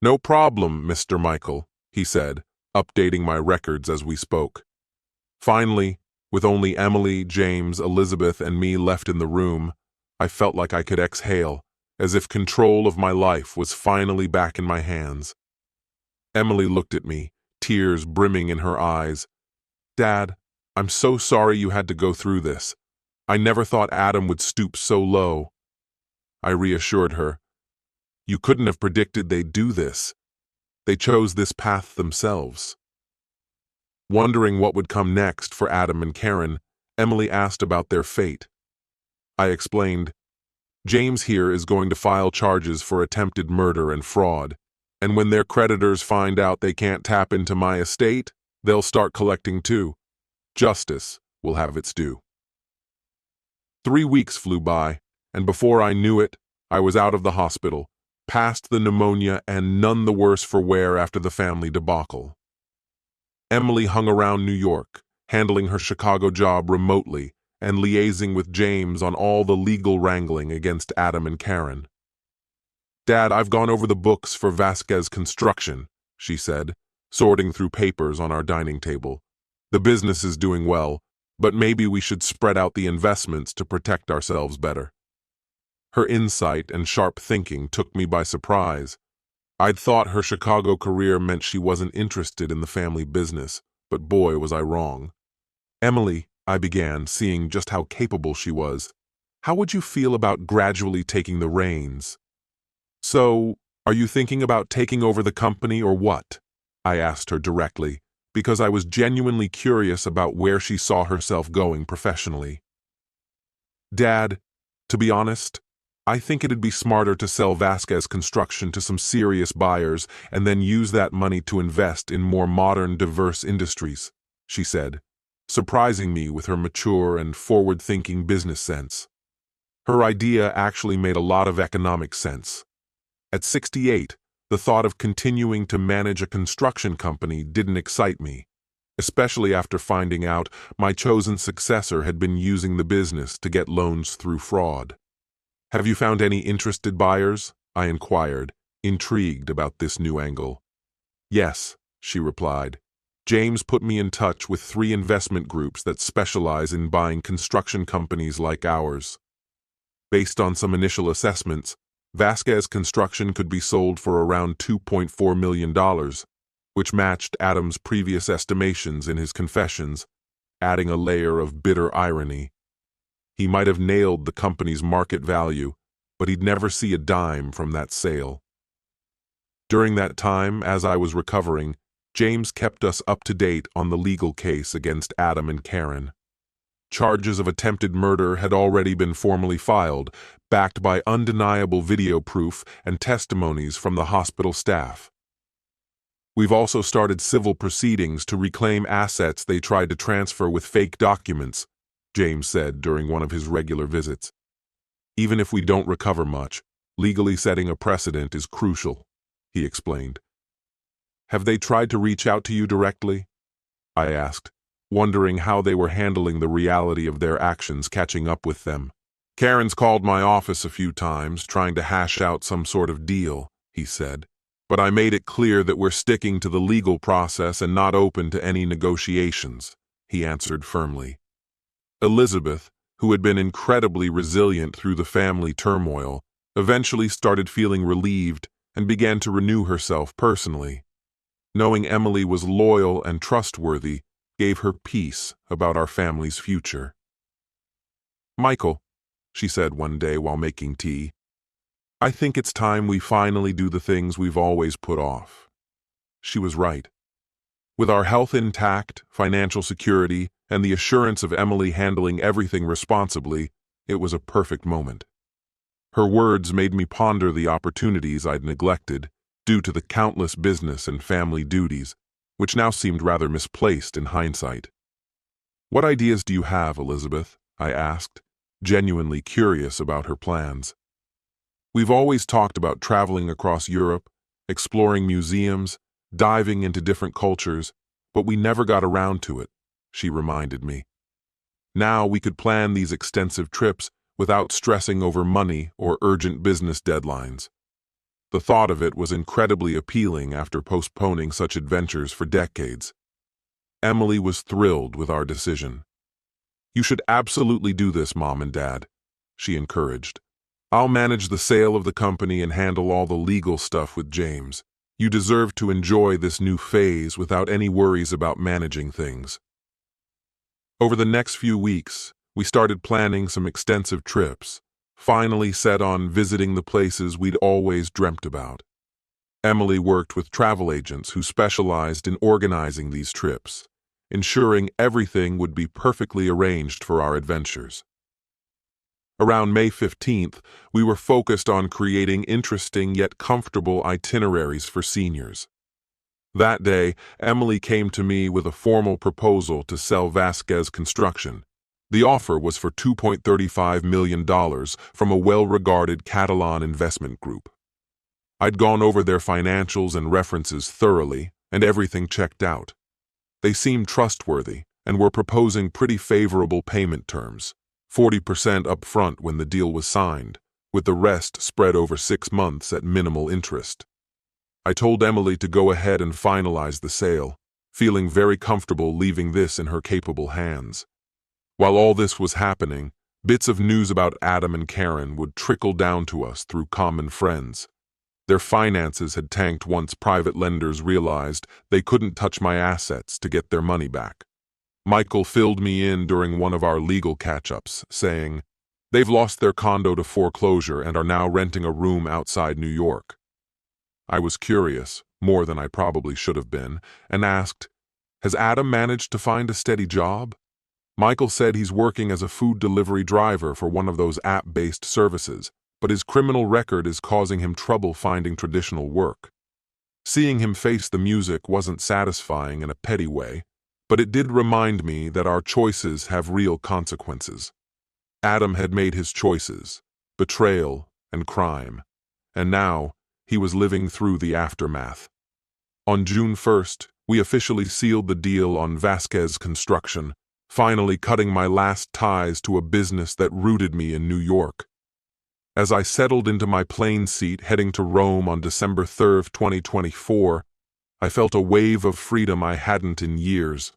"No problem, Mr. Michael," he said, updating my records as we spoke. Finally, with only Emily, James, Elizabeth, and me left in the room, I felt like I could exhale, as if control of my life was finally back in my hands. Emily looked at me, tears brimming in her eyes. "Dad, I'm so sorry you had to go through this. I never thought Adam would stoop so low." I reassured her. "You couldn't have predicted they'd do this. They chose this path themselves." Wondering what would come next for Adam and Karen, Emily asked about their fate. I explained, "James here is going to file charges for attempted murder and fraud. And when their creditors find out they can't tap into my estate, they'll start collecting too. Justice will have its due. 3 weeks flew by, and before I knew it, I was out of the hospital, past the pneumonia and none the worse for wear after the family debacle. Emily hung around New York, handling her Chicago job remotely and liaising with James on all the legal wrangling against Adam and Karen. "Dad, I've gone over the books for Vasquez Construction," she said, sorting through papers on our dining table. "The business is doing well, but maybe we should spread out the investments to protect ourselves better." Her insight and sharp thinking took me by surprise. I'd thought her Chicago career meant she wasn't interested in the family business, but boy, was I wrong. "Emily," I began, seeing just how capable she was, "how would you feel about gradually taking the reins?" "So, are you thinking about taking over the company or what?" I asked her directly, because I was genuinely curious about where she saw herself going professionally. "Dad, to be honest, I think it'd be smarter to sell Vasquez Construction to some serious buyers and then use that money to invest in more modern, diverse industries," she said, surprising me with her mature and forward-thinking business sense. Her idea actually made a lot of economic sense. At 68, the thought of continuing to manage a construction company didn't excite me, especially after finding out my chosen successor had been using the business to get loans through fraud. "Have you found any interested buyers?" I inquired, intrigued about this new angle. "Yes," she replied. "James put me in touch with 3 investment groups that specialize in buying construction companies like ours. Based on some initial assessments, Vasquez Construction could be sold for around $2.4 million, which matched Adam's previous estimations in his confessions, adding a layer of bitter irony. He might have nailed the company's market value, but he'd never see a dime from that sale. During that time, as I was recovering, James kept us up to date on the legal case against Adam and Karen. Charges of attempted murder had already been formally filed, backed by undeniable video proof and testimonies from the hospital staff. "We've also started civil proceedings to reclaim assets they tried to transfer with fake documents," James said during one of his regular visits. "Even if we don't recover much, legally setting a precedent is crucial," he explained. "Have they tried to reach out to you directly?" I asked, wondering how they were handling the reality of their actions catching up with them. "Karen's called my office a few times, trying to hash out some sort of deal," he said. "But I made it clear that we're sticking to the legal process and not open to any negotiations," he answered firmly. Elizabeth, who had been incredibly resilient through the family turmoil, eventually started feeling relieved and began to renew herself personally. Knowing Emily was loyal and trustworthy gave her peace about our family's future. "Michael," she said one day while making tea, "I think it's time we finally do the things we've always put off." She was right. With our health intact, financial security, and the assurance of Emily handling everything responsibly, it was a perfect moment. Her words made me ponder the opportunities I'd neglected due to the countless business and family duties, which now seemed rather misplaced in hindsight. "What ideas do you have, Elizabeth?" I asked, genuinely curious about her plans. "We've always talked about traveling across Europe, exploring museums, diving into different cultures, but we never got around to it," she reminded me. "Now we could plan these extensive trips without stressing over money or urgent business deadlines." The thought of it was incredibly appealing after postponing such adventures for decades. Emily was thrilled with our decision. "You should absolutely do this, Mom and Dad," she encouraged. "I'll manage the sale of the company and handle all the legal stuff with James. You deserve to enjoy this new phase without any worries about managing things." Over the next few weeks, we started planning some extensive trips, finally set on visiting the places we'd always dreamt about. Emily worked with travel agents who specialized in organizing these trips, ensuring everything would be perfectly arranged for our adventures. Around May 15th, we were focused on creating interesting yet comfortable itineraries for seniors. That day, Emily came to me with a formal proposal to sell Vasquez Construction. The offer was for $2.35 million from a well-regarded Catalan investment group. I'd gone over their financials and references thoroughly, and everything checked out. They seemed trustworthy and were proposing pretty favorable payment terms, 40% up front when the deal was signed, with the rest spread over 6 months at minimal interest. I told Emily to go ahead and finalize the sale, feeling very comfortable leaving this in her capable hands. While all this was happening, bits of news about Adam and Karen would trickle down to us through common friends. Their finances had tanked once private lenders realized they couldn't touch my assets to get their money back. Michael filled me in during one of our legal catch-ups, saying, "They've lost their condo to foreclosure and are now renting a room outside New York." I was curious, more than I probably should have been, and asked, "Has Adam managed to find a steady job?" Michael said he's working as a food delivery driver for one of those app-based services, but his criminal record is causing him trouble finding traditional work. Seeing him face the music wasn't satisfying in a petty way, but it did remind me that our choices have real consequences. Adam had made his choices, betrayal and crime, and now he was living through the aftermath. On June 1st, we officially sealed the deal on Vasquez Construction, finally cutting my last ties to a business that rooted me in New York. As I settled into my plane seat heading to Rome on December 3rd, 2024, I felt a wave of freedom I hadn't in years.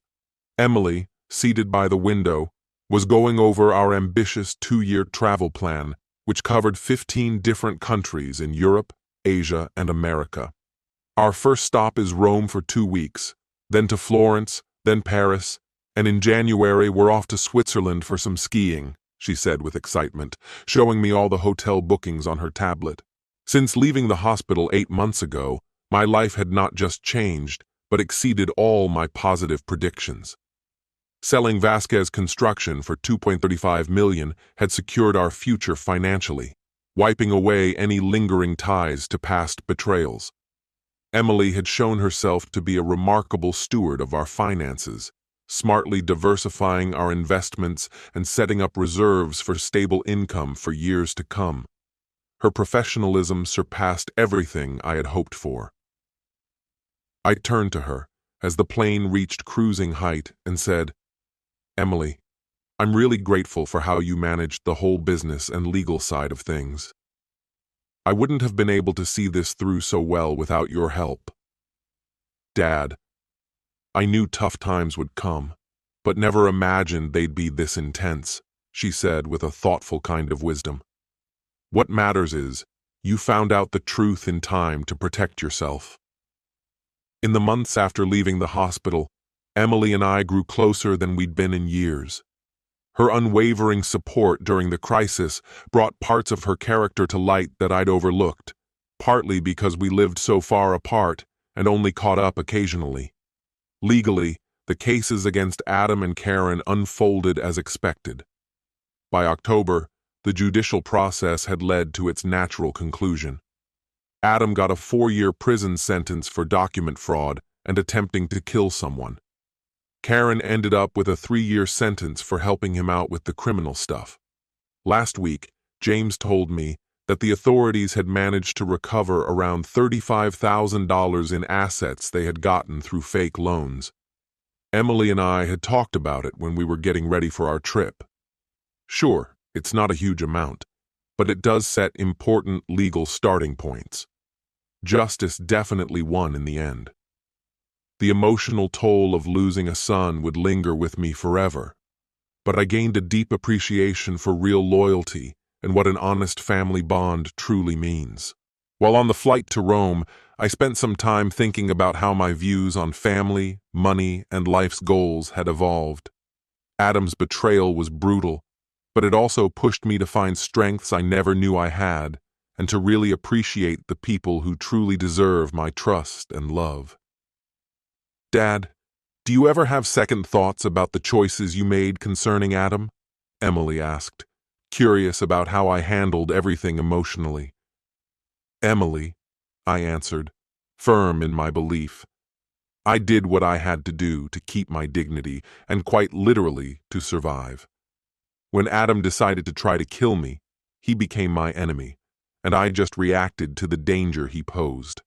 Emily, seated by the window, was going over our ambitious 2-year travel plan, which covered 15 different countries in Europe, Asia, and America. Our first stop is Rome for 2 weeks, then to Florence, then Paris, and in January we're off to Switzerland for some skiing, she said with excitement, showing me all the hotel bookings on her tablet. Since leaving the hospital 8 months ago, my life had not just changed, but exceeded all my positive predictions. Selling Vasquez Construction for $2.35 million had secured our future financially, wiping away any lingering ties to past betrayals. Emily had shown herself to be a remarkable steward of our finances, smartly diversifying our investments and setting up reserves for stable income for years to come. Her professionalism surpassed everything I had hoped for. I turned to her as the plane reached cruising height and said, "Emily, I'm really grateful for how you managed the whole business and legal side of things. I wouldn't have been able to see this through so well without your help. Dad, I knew tough times would come, but never imagined they'd be this intense," she said with a thoughtful kind of wisdom. "What matters is, you found out the truth in time to protect yourself." In the months after leaving the hospital, Emily and I grew closer than we'd been in years. Her unwavering support during the crisis brought parts of her character to light that I'd overlooked, partly because we lived so far apart and only caught up occasionally. Legally, the cases against Adam and Karen unfolded as expected. By October, the judicial process had led to its natural conclusion. Adam got a 4-year prison sentence for document fraud and attempting to kill someone. Karen ended up with a 3-year sentence for helping him out with the criminal stuff. Last week, James told me that the authorities had managed to recover around $35,000 in assets they had gotten through fake loans. Emily and I had talked about it when we were getting ready for our trip. Sure, it's not a huge amount, but it does set important legal starting points. Justice definitely won in the end. The emotional toll of losing a son would linger with me forever, but I gained a deep appreciation for real loyalty and what an honest family bond truly means. While on the flight to Rome, I spent some time thinking about how my views on family, money, and life's goals had evolved. Adam's betrayal was brutal, but it also pushed me to find strengths I never knew I had, and to really appreciate the people who truly deserve my trust and love. Dad, do you ever have second thoughts about the choices you made concerning Adam? Emily asked, curious about how I handled everything emotionally. "Emily," I answered, firm in my belief. I did what I had to do to keep my dignity and quite literally to survive. When Adam decided to try to kill me, he became my enemy, and I just reacted to the danger he posed.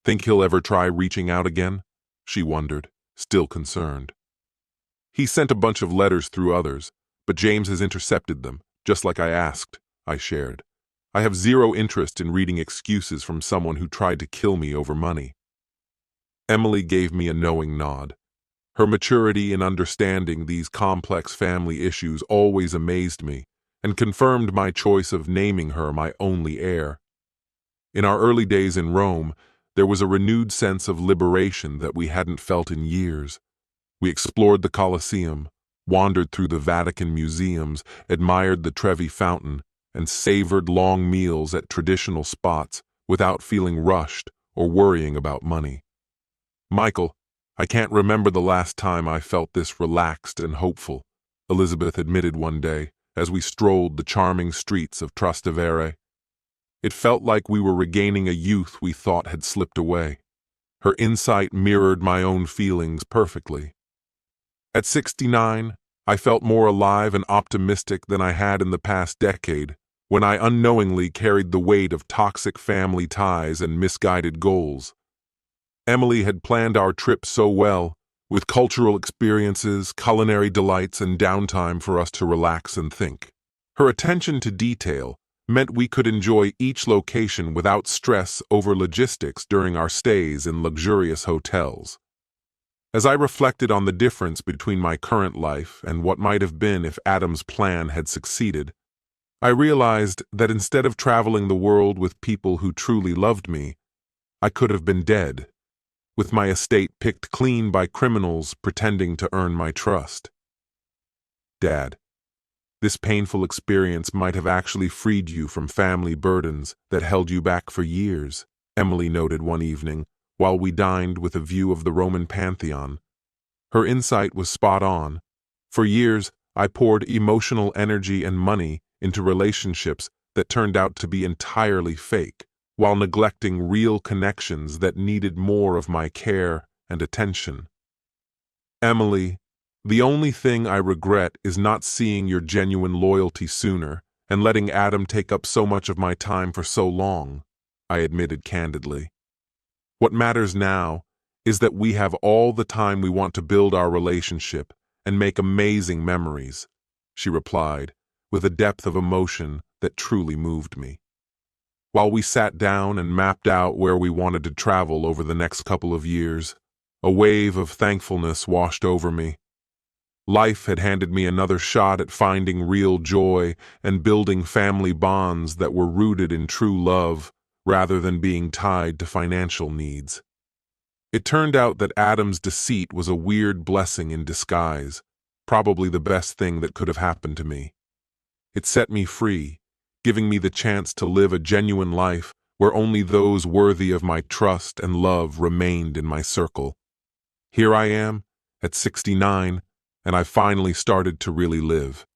"Think he'll ever try reaching out again?" she wondered, still concerned. "He sent a bunch of letters through others, but James has intercepted them, just like I asked," I shared. "I have zero interest in reading excuses from someone who tried to kill me over money." Emily gave me a knowing nod. Her maturity in understanding these complex family issues always amazed me and confirmed my choice of naming her my only heir. In our early days in Rome, there was a renewed sense of liberation that we hadn't felt in years. We explored the Colosseum, wandered through the Vatican museums, admired the Trevi Fountain, and savored long meals at traditional spots without feeling rushed or worrying about money. "Michael, I can't remember the last time I felt this relaxed and hopeful," Elizabeth admitted one day as we strolled the charming streets of Trastevere. It felt like we were regaining a youth we thought had slipped away. Her insight mirrored my own feelings perfectly. At 69, I felt more alive and optimistic than I had in the past decade, when I unknowingly carried the weight of toxic family ties and misguided goals. Emily had planned our trip so well, with cultural experiences, culinary delights, and downtime for us to relax and think. Her attention to detail meant we could enjoy each location without stress over logistics during our stays in luxurious hotels. As I reflected on the difference between my current life and what might have been if Adam's plan had succeeded, I realized that instead of traveling the world with people who truly loved me, I could have been dead, with my estate picked clean by criminals pretending to earn my trust. "Dad, this painful experience might have actually freed you from family burdens that held you back for years," Emily noted one evening while we dined with a view of the Roman Pantheon. Her insight was spot on. For years, I poured emotional energy and money into relationships that turned out to be entirely fake, while neglecting real connections that needed more of my care and attention. "Emily, the only thing I regret is not seeing your genuine loyalty sooner and letting Adam take up so much of my time for so long," I admitted candidly. "What matters now is that we have all the time we want to build our relationship and make amazing memories," she replied, with a depth of emotion that truly moved me. While we sat down and mapped out where we wanted to travel over the next couple of years, a wave of thankfulness washed over me. Life had handed me another shot at finding real joy and building family bonds that were rooted in true love rather than being tied to financial needs. It turned out that Adam's deceit was a weird blessing in disguise, probably the best thing that could have happened to me. It set me free, giving me the chance to live a genuine life where only those worthy of my trust and love remained in my circle. Here I am, at 69, and I finally started to really live.